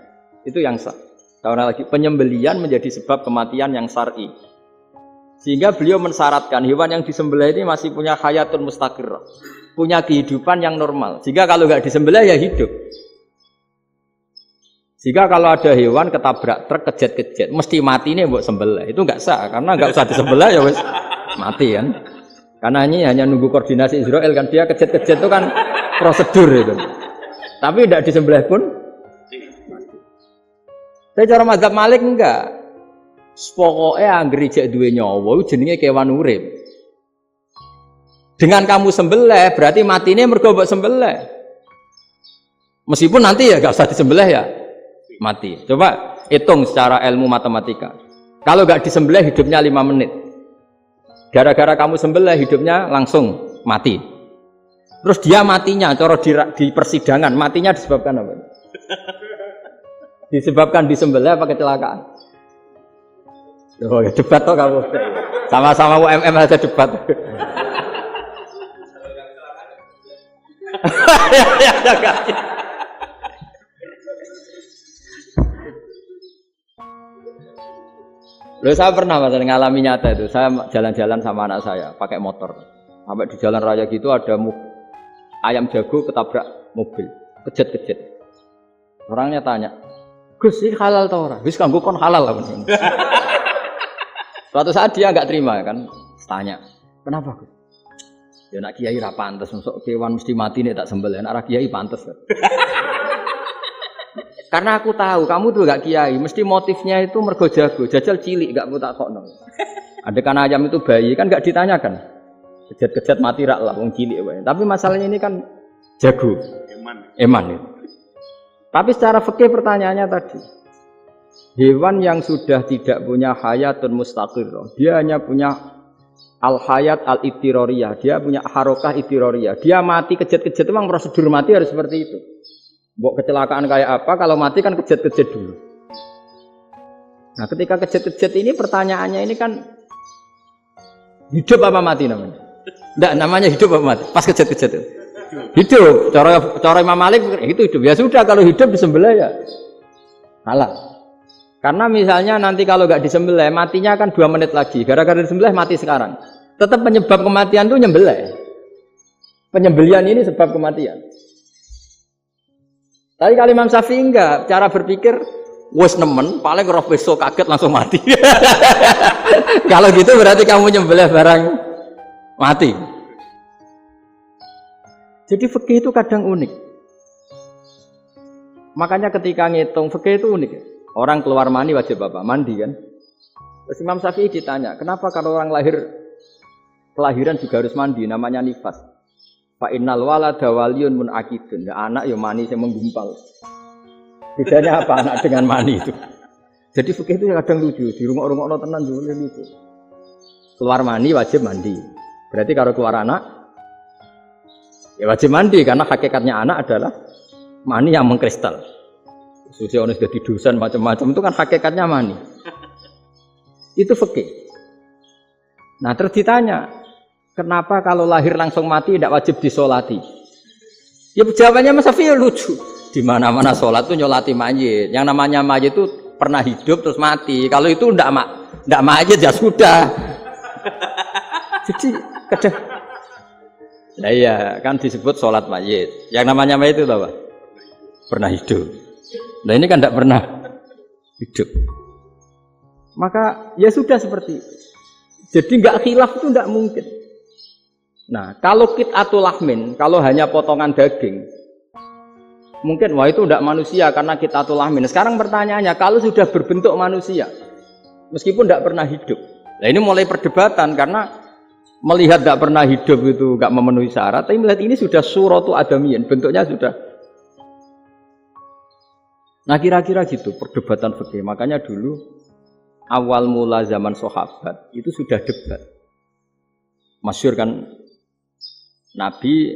Itu yang sah. Karena lagi penyembelian menjadi sebab kematian yang syar'i. Sehingga beliau mensyaratkan hewan yang disembelih ini masih punya hayatun mustaqirrah, punya kehidupan yang normal. Sehingga kalau nggak disembelih ya hidup. Jika kalau ada hewan ketabrak truk kejet-kejet, mesti mati nih buat sembelih. Itu nggak sah, karena nggak usah disembelih ya wes mati kan. Karena ini hanya nunggu koordinasi Israel kan, dia kejet-kejet itu kan prosedur itu. Tapi tidak disembelih pun mati. Tapi cara mazhab Malik enggak. Pokoknya anggere jek duwe nyawa jenenge kewan urip. Dengan kamu sembelih berarti matine mergo mbok sembelih. Meskipun nanti ya enggak usah disembelih ya mati. Coba hitung secara ilmu matematika. Kalau enggak disembelih hidupnya 5 menit. Gara-gara kamu sembelih hidupnya langsung mati. Terus dia matinya cara di persidangan matinya disebabkan apa? Disebabkan disembelih apa kecelakaan? Oh ya debat toh kamu. Sama-sama UMM aja debat. Loh, saya pernah ngalami nyata itu. Saya jalan-jalan sama anak saya pakai motor. Sampai di jalan raya gitu ada ayam jago ketabrak mobil, kejet-kejet. Orangnya tanya, "Gus, ini halal tau ora?" "Wis kanggo kon halal lah." Suatu saat dia enggak terima kan, tanya, "Kenapa, Gus?" "Ya nak kiai ra pantes, mosok kewan mesti mati nek tak sembelih, nak ra kiai pantes." Karena aku tahu kamu tuh gak kiai, mesti motifnya itu mergo jago, jajal cilik gak tak kokno. Adekan ayam itu bayi kan gak ditanyakan. Kejat-kejat mati rak lah wong cilik wae. Tapi masalahnya ini kan jago. Eman itu. Tapi secara fikih pertanyaannya tadi. Hewan yang sudah tidak punya hayatun mustaqirrah, dia hanya punya al-hayat al-ittiroriyah, dia punya harokah ittiroriyah. Dia mati kejat-kejat memang prosedur mati harus seperti itu. Mbok kecelakaan kayak apa, kalau mati kan kejat-kejat dulu. Nah ketika kejat-kejat ini pertanyaannya ini kan hidup apa mati namanya? Enggak, namanya hidup apa mati? Pas kejat-kejat itu. Hidup. Cara Imam Malik itu hidup. Ya sudah kalau hidup disembelih ya halal. Karena misalnya nanti kalau nggak disembelih matinya kan 2 menit lagi. Gara-gara disembelih mati sekarang. Tetap penyebab kematian itu nyembelih. Penyembelian ini sebab kematian. Tapi kalau Imam Syafi'i enggak, cara berpikir wes nemen, paling roh besok kaget langsung mati. Kalau gitu berarti kamu nyembelih barang mati. Jadi fikih itu kadang unik. Makanya ketika ngitung fikih itu unik. Orang keluar mani wajib apa? Mandi kan? Terus Imam Syafi'i ditanya, kenapa kalau orang kelahiran juga harus mandi? Namanya nifas. Fa innal walada waliyun munakidun. Ya, anak ya mani yang menggumpal. Bedanya apa anak dengan mani itu? Jadi fikih itu kadang lucu. Di rumah-rumah tenan juga lucu. Keluar mani wajib mandi. Berarti kalau keluar anak ya wajib mandi karena hakikatnya anak adalah mani yang mengkristal. Khususnya orang sudah didusan macam-macam itu kan hakikatnya mani. Itu fikih. Nah terus ditanya, kenapa kalau lahir langsung mati tidak wajib disolati? Ya jawabannya Mas Syafi'i lucu. Di mana-mana sholat itu nyolati mayit. Yang namanya mayit itu pernah hidup terus mati. Kalau itu tidak mayit ya sudah. Jadi kadang, nah iya kan disebut sholat mayit. Yang namanya mayit itu apa? Pernah hidup. Nah ini kan tidak pernah hidup. Maka ya sudah seperti itu. Jadi nggak khilaf itu nggak mungkin. Nah kalau qit'atul lahmin, kalau hanya potongan daging, mungkin wah itu tidak manusia karena qit'atul lahmin. Sekarang pertanyaannya, kalau sudah berbentuk manusia, meskipun tidak pernah hidup, nah ini mulai perdebatan karena melihat tidak pernah hidup itu nggak memenuhi syarat, tapi melihat ini sudah suratu adamiyin, bentuknya sudah. Nah kira-kira gitu perdebatan fikih. Makanya dulu awal mula zaman sahabat itu sudah debat. Masyhur kan Nabi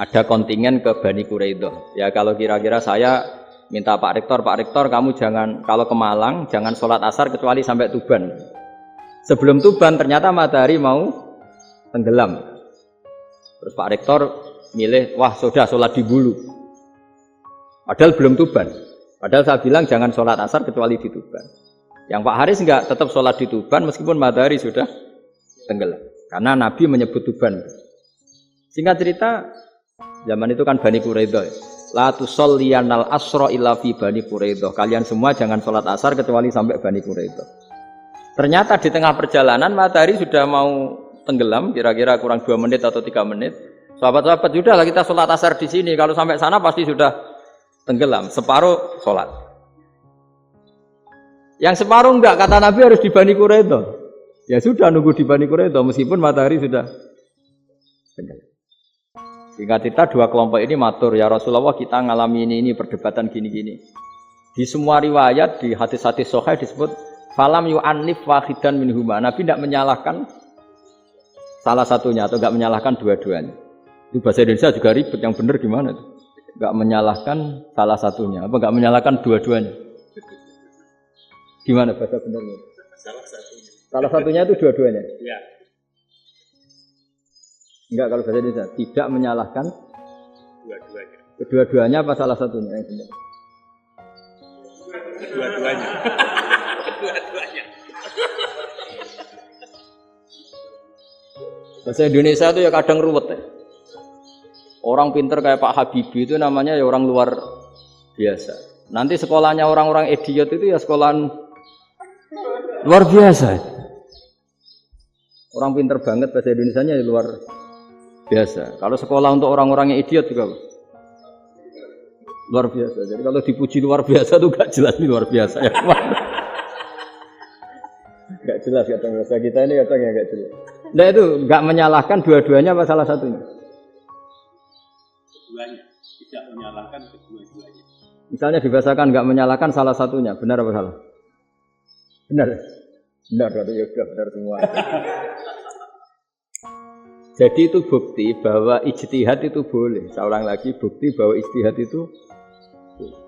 ada kontingen ke Bani Quraidah. Ya kalau kira-kira saya minta Pak Rektor kamu jangan kalau ke Malang jangan sholat asar kecuali sampai Tuban. Sebelum Tuban ternyata matahari mau tenggelam. Terus Pak Rektor milih, wah sudah sholat di Bulu. Padahal belum Tuban. Padahal saya bilang jangan sholat asar kecuali di Tuban. Yang Pak Haris enggak tetap sholat di Tuban meskipun matahari sudah tenggelam. Karena Nabi menyebut Tuban. Singkat cerita, zaman itu kan Bani Quraidah. La tusolliyanal asra illa fi Bani Quraidah. Kalian semua jangan sholat asar kecuali sampai Bani Quraidah. Ternyata di tengah perjalanan matahari sudah mau tenggelam, kira-kira kurang 2 menit atau 3 menit. Sahabat-sahabat, sudahlah kita sholat asar di sini. Kalau sampai sana pasti sudah tenggelam, separuh sholat. Yang separuh enggak, kata Nabi harus di Bani Quraidah. Ya sudah nunggu di Bani Quraidah meskipun matahari sudah tenggelam. Singkat cerita 2 kelompok ini matur, ya Rasulullah kita ngalami ini perdebatan gini-gini. Di semua riwayat di hadis-hadis sahih disebut falam yu'annif wahidan minhuma. Nabi tidak menyalahkan salah satunya atau enggak menyalahkan dua-duanya. Itu bahasa Indonesia juga ribet, yang benar gimana tuh? Enggak menyalahkan salah satunya, apa enggak menyalahkan dua-duanya? Gimana bahasa benernya? Salah satunya itu dua-duanya? Iya. Enggak, kalau bahasa Indonesia tidak menyalahkan dua-duanya. Kedua-duanya apa salah satunya yang benar? Kedua-duanya. Kedua-duanya. Bahasa Indonesia itu ya kadang ruwet ya. Orang pinter kayak Pak Habibie itu namanya ya orang luar biasa. Nanti sekolahnya orang-orang idiot itu ya sekolahan luar biasa. Orang pinter banget bahasa Indonesianya ya luar biasa. Kalau sekolah untuk orang-orang yang idiot juga luar biasa. Jadi kalau dipuji luar biasa tuh gak jelas nih luar biasa ya. Gak jelas kadang bahasa kita ini kadang ya gak jelas. Nah itu gak menyalahkan dua-duanya apa salah satunya? Keduanya, tidak menyalahkan kedua-duanya. Misalnya dibahasakan gak menyalahkan salah satunya, benar apa salah? Benar. Benar, ya sudah benar semua. Jadi itu bukti bahwa ijtihad itu boleh. Saya ulang lagi, bukti bahwa ijtihad itu boleh.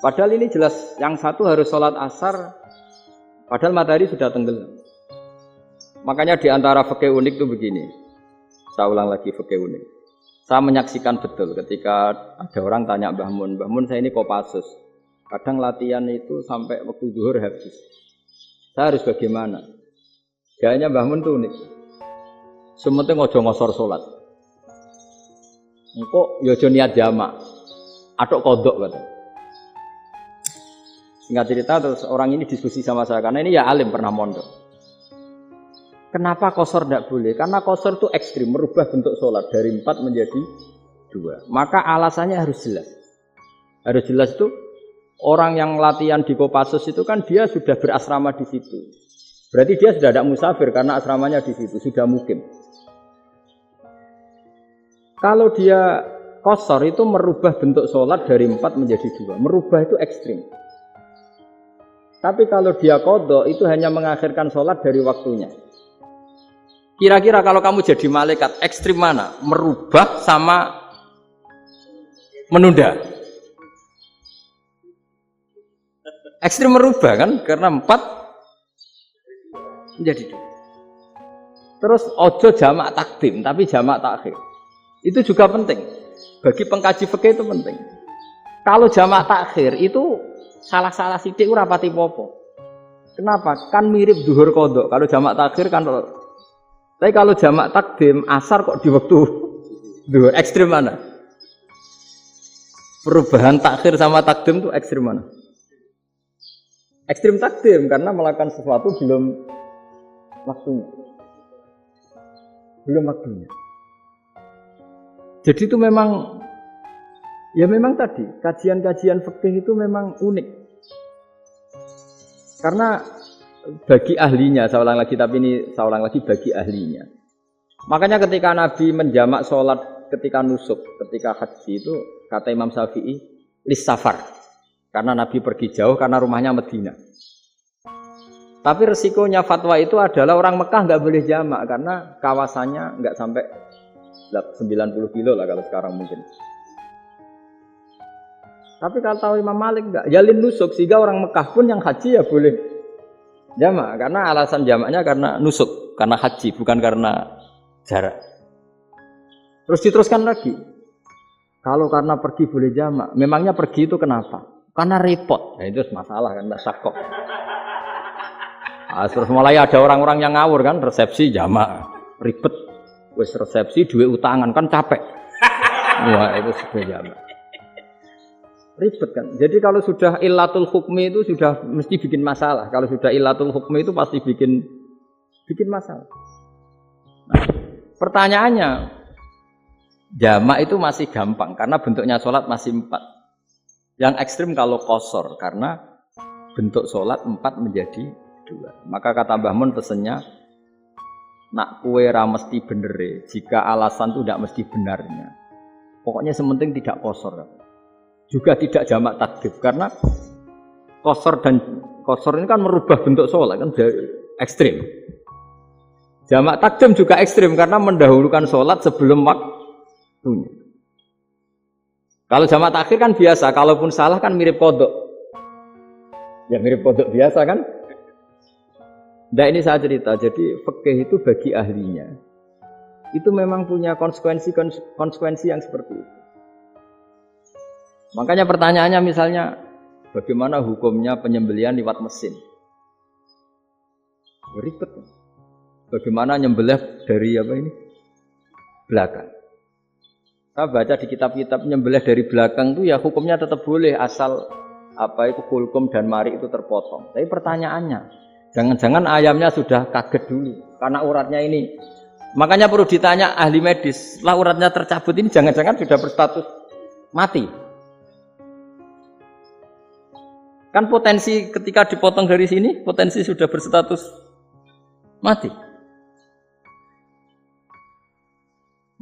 Padahal ini jelas, yang satu harus sholat asar, padahal matahari sudah tenggelam. Makanya di antara fikih unik itu begini. Saya ulang lagi fikih unik. Saya menyaksikan betul ketika ada orang tanya Mbah Mun saya ini Kopassus. Kadang latihan itu sampai waktu zuhur habis. Saya harus bagaimana? Gayanya Mbah Mun itu unik. Sementing ojo ngosor sholat. Engko yo aja niat jamak. Atok kodok kata. Singkat cerita terus orang ini diskusi sama saya karena ini ya alim pernah mondok. Kenapa kosor tidak boleh? Karena kosor itu ekstrim, merubah bentuk sholat dari 4 menjadi 2. Maka alasannya harus jelas. Harus jelas itu orang yang latihan di Kopassus itu kan dia sudah berasrama di situ. Berarti dia sudah tidak musafir karena asramanya di situ, sudah mukim. Kalau dia kosor itu merubah bentuk sholat dari 4 menjadi 2. Merubah itu ekstrim. Tapi kalau dia qadha itu hanya mengakhirkan sholat dari waktunya. Kira-kira kalau kamu jadi malaikat, ekstrim mana? Merubah sama menunda? Ekstrim merubah kan? Karena 4 menjadi 2. Terus ojo jamak takdim, tapi jamak takhir. Itu juga penting. Bagi pengkaji fikih itu penting. Kalau jamak takhir itu salah-salah sithik ora pati popo. Kenapa? Kan mirip zuhur qadha. Kalau jamak takhir kan. Tapi kalau jamak takdim asar kok di waktu zuhur, ekstrim mana? Perubahan takhir sama takdim itu ekstrim mana? Ekstrim takdim karena melakukan sesuatu belum waktunya. Belum waktunya. Jadi itu memang ya memang tadi kajian-kajian fikih itu memang unik. Karena bagi ahlinya, saya ulang lagi tapi ini saya ulang lagi bagi ahlinya. Makanya ketika Nabi menjamak sholat ketika nusuk, ketika haji itu kata Imam Syafi'i lis safar. Karena Nabi pergi jauh karena rumahnya Madinah. Tapi resikonya fatwa itu adalah orang Mekah nggak boleh jamak karena kawasannya nggak sampai 90 kilo lah kalau sekarang mungkin. Tapi kalau tahu Imam Malik nggak, jalin nusuk sehingga orang Mekah pun yang haji ya boleh jamak karena alasan jamaknya karena nusuk, karena haji bukan karena jarak. Terus diteruskan lagi. Kalau karena pergi boleh jamak, memangnya pergi itu kenapa? Karena repot. Nah, itu masalah kan, syakok. Nah, terus mulai ada orang-orang yang ngawur kan, resepsi jamak, ribet. Wes resepsi duit utangan kan capek. Wah, itu sudah jamak. Ribet kan. Jadi kalau sudah illatul hukmi itu sudah mesti bikin masalah. Kalau sudah illatul hukmi itu pasti bikin masalah. Nah, pertanyaannya, jamak itu masih gampang karena bentuknya sholat masih 4. Yang ekstrim kalau qasar karena bentuk sholat 4 menjadi 2. Maka kata Mbah Mun pesennya, nak kue ra mesti bener, jika alasan itu tidak mesti benarnya. Pokoknya sementing tidak qasar. Juga tidak jamak takdim karena qasar ini kan merubah bentuk sholat kan ekstrim. Jamak takdim juga ekstrim karena mendahulukan sholat sebelum waktunya. Kalau jamak takhir kan biasa, kalaupun salah kan mirip kodok. Ya mirip kodok biasa kan. Nah ini saya cerita, jadi fikih itu bagi ahlinya itu memang punya konsekuensi yang seperti itu. Makanya pertanyaannya misalnya, bagaimana hukumnya penyembelihan lewat mesin? Ribet. Bagaimana nyembelih dari belakang? Saya baca di kitab-kitab nyembelih dari belakang itu ya hukumnya tetap boleh asal kulkum dan mari itu terpotong. Tapi pertanyaannya, jangan-jangan ayamnya sudah kaget dulu karena uratnya ini. Makanya perlu ditanya ahli medis, setelah uratnya tercabut ini jangan-jangan sudah berstatus mati. Kan potensi ketika dipotong dari sini, potensi sudah berstatus mati.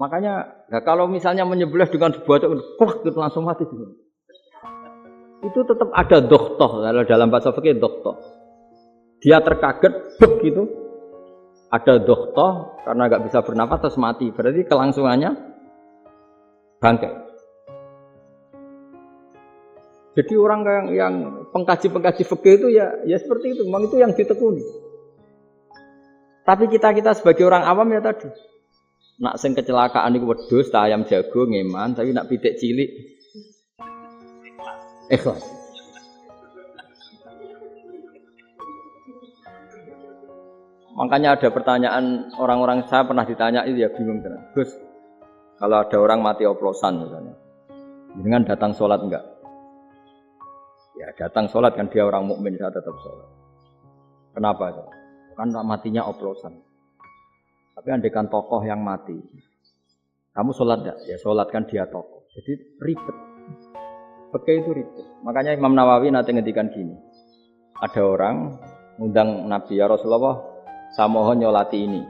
Makanya, ya kalau misalnya menyebelah dengan dibacok, itu langsung mati. Itu tetap ada dokhtoh, kalau dalam bahasa fikih dokhtoh. Dia terkaget, begitu. Ada dokhtoh, karena nggak bisa bernafas terus mati. Berarti kelangsungannya bangkai. Jadi orang yang pengkaji fikih itu ya seperti itu. Memang itu yang ditekuni. Tapi kita sebagai orang awam ya tadi. Nak sing kecelakaan iku wedhus, ta ayam jago ngeman, tapi nak pitik cilik ikhlas. Makanya ada pertanyaan orang-orang, saya pernah ditanya itu ya bingung tenan. Gus, kalau ada orang mati oplosan misalnya, dengan datang sholat enggak? Ya datang sholat kan, dia orang mukmin, saya tetap sholat. Kenapa? Kan matinya oplosan. Tapi andaikan tokoh yang mati, kamu sholat enggak? Ya sholat kan dia tokoh. Jadi ribet. Fikih itu ribet. Makanya Imam Nawawi nanti ngendikan gini. Ada orang ngundang Nabi, ya Rasulullah, saya mohon nyolati ini.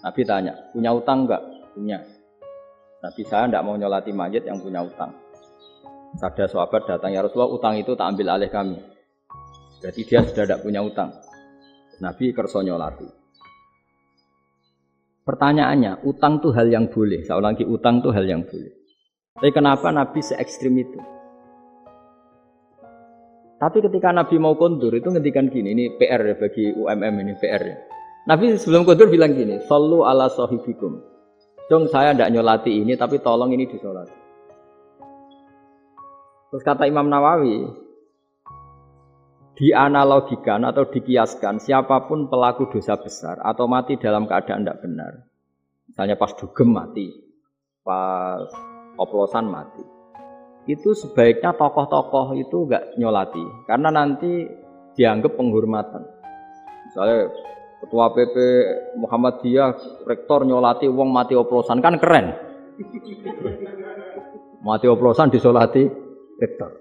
Nabi tanya, punya utang enggak? Punya. Nabi, saya enggak mau nyolati mayit yang punya utang. Ada sahabat datang, ya Rasulullah, utang itu tak ambil alih kami. Berarti dia sudah tidak punya utang. Nabi kerso nyolati. Pertanyaannya, utang itu hal yang boleh. Saya ulangi, utang itu hal yang boleh. Tapi kenapa Nabi se-ekstrim itu? Tapi ketika Nabi mau kondur itu ngendikan gini, ini PR ya bagi UMM ini PR ya. Nabi sebelum kondur bilang gini, sallu ala sahibikum. Dong saya tidak nyolati ini, tapi tolong ini disolati. Terus kata Imam Nawawi, dianalogikan atau dikiaskan siapapun pelaku dosa besar atau mati dalam keadaan tidak benar. Misalnya pas dugem mati, pas oplosan mati. Itu sebaiknya tokoh-tokoh itu enggak nyolati karena nanti dianggap penghormatan. Misalnya ketua PP Muhammadiyah rektor nyolati wong mati oplosan kan keren. Mati oplosan disolati rektor.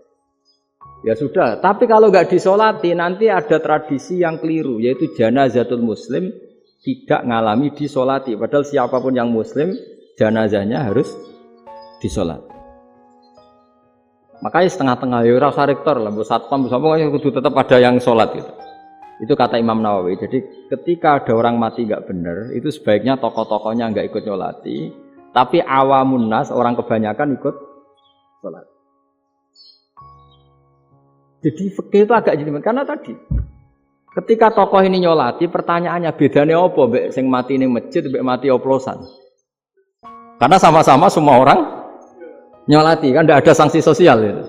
Ya sudah, tapi kalau enggak disolati nanti ada tradisi yang keliru yaitu janazatul muslim tidak ngalami disolati. Padahal siapapun yang muslim janazahnya harus disolati. Makanya setengah-tengah ya rasa rektor lah, bu satpam, bu satpam kudu tetap ada yang sholat gitu. Itu kata Imam Nawawi. Jadi ketika ada orang mati nggak benar, itu sebaiknya tokoh-tokohnya nggak ikut nyolati, tapi awamun nas orang kebanyakan ikut sholat. Jadi fikih itu agak jelimet karena tadi ketika tokoh ini nyolati, pertanyaannya bedanya apa mbek sing mati ning masjid mbek mati oplosan? Karena sama-sama semua orang nyolati kan tidak ada sanksi sosial itu.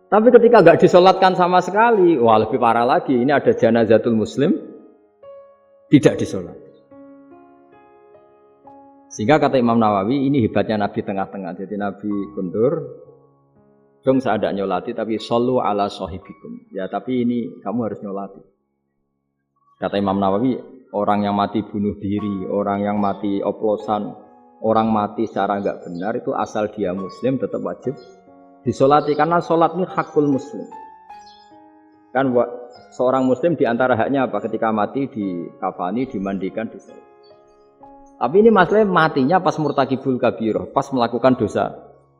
Tapi ketika enggak disolatkan sama sekali, wah lebih parah lagi. Ini ada janazatul muslim tidak disolat. Sehingga kata Imam Nawawi ini hebatnya Nabi tengah-tengah. Jadi Nabi kundur, dong saya tidak nyolati tapi sallu ala sahibikum. Ya tapi ini kamu harus nyolati. Kata Imam Nawawi, orang yang mati bunuh diri, orang yang mati oplosan, orang mati secara enggak benar itu asal dia muslim tetap wajib disolati karena solat ini hakul muslim. Kan seorang muslim diantara haknya apa? Ketika mati dikafani, dimandikan, disolat. Tapi ini masalahnya matinya pas murtakibul kabiroh, pas melakukan dosa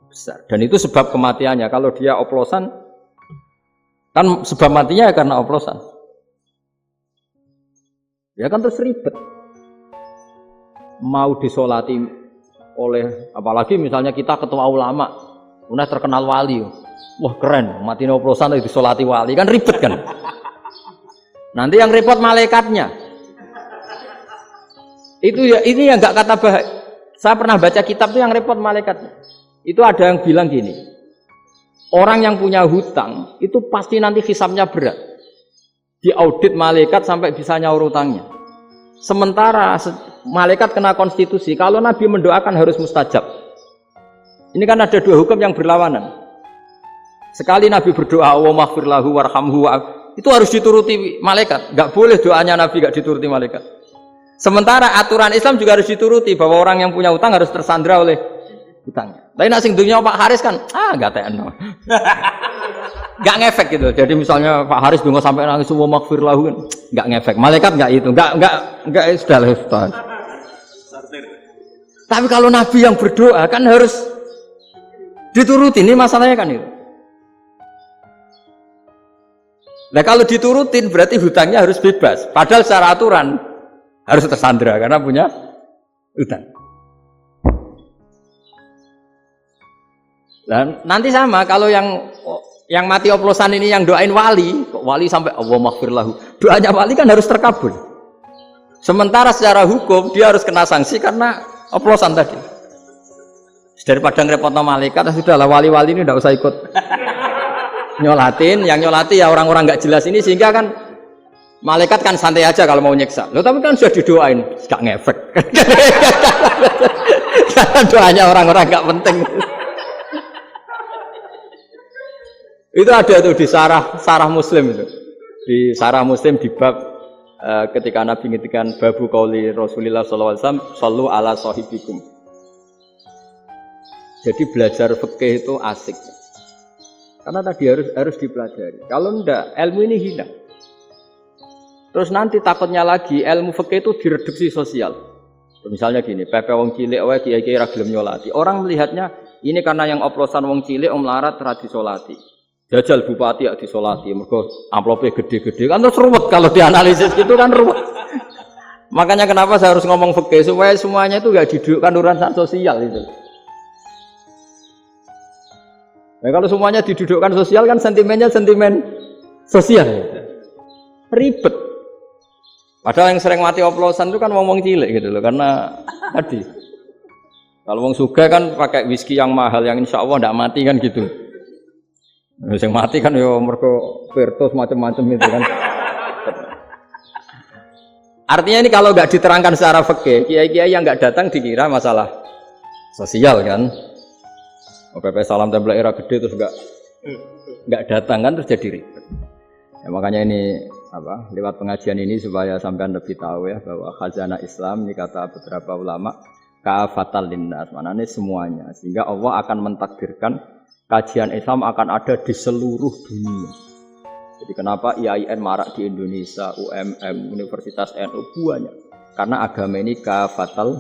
besar. Dan itu sebab kematiannya. Kalau dia oplosan, kan sebab matinya karena oplosan. Ya kan terus ribet. Mau disolati oleh, apalagi misalnya kita ketua ulama, udah terkenal wali, wah keren, mati oplosan itu disolati wali, kan ribet kan? Nanti yang repot malaikatnya. Itu ya, ini yang nggak kata bahaya. Saya pernah baca kitab itu yang repot malaikatnya. Itu ada yang bilang gini, orang yang punya hutang itu pasti nanti hisabnya berat, diaudit malaikat sampai bisa nyaur hutangnya. Sementara malaikat kena konstitusi, kalau Nabi mendoakan harus mustajab. Ini kan ada dua hukum yang berlawanan. Sekali Nabi berdoa, wa maghfir lahu warhamhu, itu harus dituruti malaikat. Enggak boleh doanya Nabi enggak dituruti malaikat. Sementara aturan Islam juga harus dituruti, bahwa orang yang punya utang harus tersandra oleh utangnya. Lain asing dunia Pak Haris kan, enggak tekno. nggak ngefek gitu. Jadi misalnya Pak Haris donga sampai nangis semua maghfir lahu kan nggak ngefek. Malaikat nggak itu, nggak sudah lah Ustaz. Tapi kalau Nabi yang berdoa kan harus diturutin, ini masalahnya kan itu. Nah kalau diturutin berarti hutangnya harus bebas. Padahal secara aturan harus tersandra karena punya hutang. Dan nanti sama kalau yang mati oplosan ini yang doain wali, kok wali sampai Allah maghfir lahu. Doanya wali kan harus terkabul. Sementara secara hukum dia harus kena sanksi karena oplosan tadi. Daripada ngerepotno malaikat, sudahlah wali-wali ini tidak usah ikut nyolatin, yang nyolati ya orang-orang nggak jelas ini sehingga kan malaikat kan santai aja kalau mau nyiksa. Loh tapi kan sudah didoain, nggak ngefek. Karena doanya orang-orang nggak penting. Itu ada tuh di sarah Muslim itu. Di sarah Muslim di bab ketika Nabi ngintikan babu qauli Rasulullah sallallahu alaihi wasallam sallu ala sahibikum. Jadi belajar fikih itu asik. Karena tadi harus dipelajari. Kalau enggak, ilmu ini hilang. Terus nanti takutnya lagi ilmu fikih itu direduksi sosial. Misalnya gini, pepe wong cilik wae kiai-kiai ra gelem nyolati. Orang melihatnya ini karena yang oplosan wong cilik melarat ra disolati. Jajal bupati ya disolati, mergo amplopnya gede-gede kan terus ruwet kalau dianalisis gitu kan ruwet. Makanya kenapa saya harus ngomong fikih supaya semuanya itu enggak didudukkan urusan sosial itu. Nah, kalau semuanya didudukkan sosial kan sentimennya sentimen sosial. Ribet. Padahal yang sering mati oplosan itu kan ngomong cilik gitu loh, karena tadi. Kalau wong sugih kan pakai whisky yang mahal yang insya Allah tidak mati kan gitu. Yang mati kan ya mergo virtus macam-macam itu kan. Artinya ini kalau nggak diterangkan secara fikih, kiai-kiai yang nggak datang dikira masalah sosial kan. PP salam template era gede terus enggak datang kan terus jadi ribet. Ya, makanya ini lewat pengajian ini supaya sampean lebih tahu ya bahwa khazanah Islam ini kata beberapa ulama kafatal linnas, maknanya semuanya. Sehingga Allah akan mentakdirkan kajian Islam akan ada di seluruh dunia. Jadi kenapa IAIN marak di Indonesia, UMM, Universitas NU banyak? Karena agama ini kafatal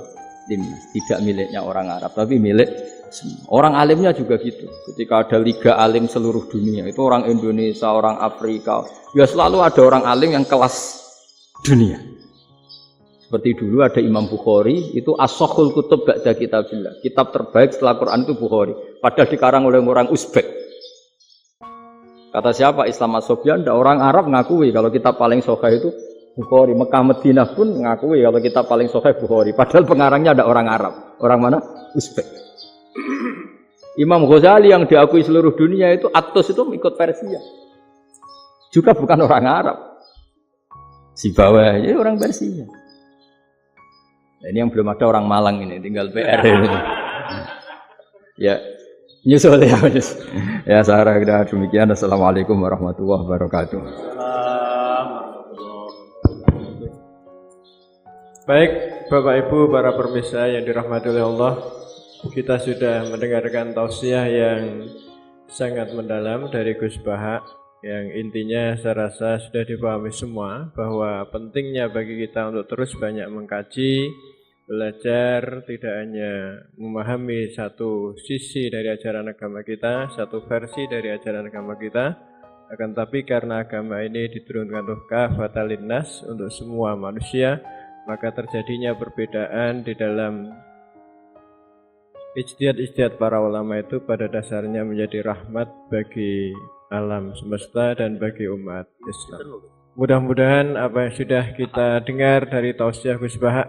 linnas, tidak miliknya orang Arab tapi milik orang alimnya juga gitu. Ketika ada liga alim seluruh dunia, itu orang Indonesia, orang Afrika, ya selalu ada orang alim yang kelas dunia. Seperti dulu ada Imam Bukhari, itu as-sakhul kutub ba'da kitabillah. Kitab terbaik setelah Quran itu Bukhari. Padahal dikarang oleh orang Uzbek. Kata siapa? Islam As-Sobyan, orang Arab ngakui kalau kitab paling sahih itu Bukhari. Mekah Madinah pun ngakui kalau kitab paling sahih Bukhari. Padahal pengarangnya ada orang Arab. Orang mana? Uzbek. Imam Ghazali yang diakui seluruh dunia itu Atos itu ikut Persia. Juga bukan orang Arab. Si bawahnya orang Persia. Nah, ini yang belum ada orang Malang ini, tinggal PR ini. Ya, nyusul ya. Ya, saya kira demikian. Assalamualaikum warahmatullahi wabarakatuh. Baik, Bapak Ibu, para pemirsa yang dirahmati oleh Allah, kita sudah mendengarkan tausiah yang sangat mendalam dari Gus Baha, yang intinya saya rasa sudah dipahami semua bahwa pentingnya bagi kita untuk terus banyak mengkaji, belajar, tidak hanya memahami satu sisi dari ajaran agama kita, satu versi dari ajaran agama kita, akan tapi karena agama ini diturunkan untuk kafatal linnas, untuk semua manusia, maka terjadinya perbedaan di dalam ijtihad para ulama itu pada dasarnya menjadi rahmat bagi alam semesta dan bagi umat Islam. Mudah-mudahan apa yang sudah kita dengar dari tausiah Gus Baha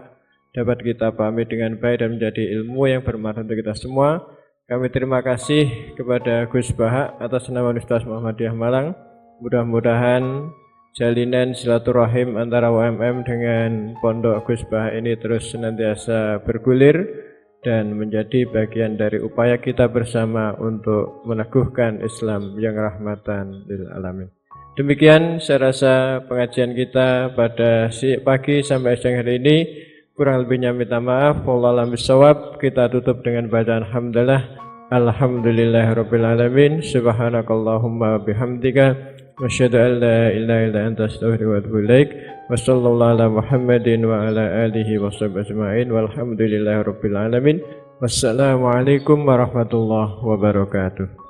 dapat kita pahami dengan baik dan menjadi ilmu yang bermanfaat untuk kita semua. Kami terima kasih kepada Gus Baha atas nama Universitas Muhammadiyah Malang. Mudah-mudahan jalinan silaturahim antara UMM dengan Pondok Gus Baha ini terus senantiasa bergulir dan menjadi bagian dari upaya kita bersama untuk meneguhkan Islam yang rahmatan lil alamin. Demikian saya rasa pengajian kita pada pagi sampai siang hari ini. Kurang lebihnya minta maaf. Wallahu a'lam bishawab. Kita tutup dengan bacaan hamdalah. Alhamdulillahirabbil alamin. Subhanakallahumma bihamdika asyhadu an la ilaha illa anta astaghfiruka wa atubu ilaik. Wa sallallahu ala Muhammadin wa ala alihi wa sahbihi ajma'in. Walhamdulillahirabbil alamin. Wassalamualaikum warahmatullahi wabarakatuh.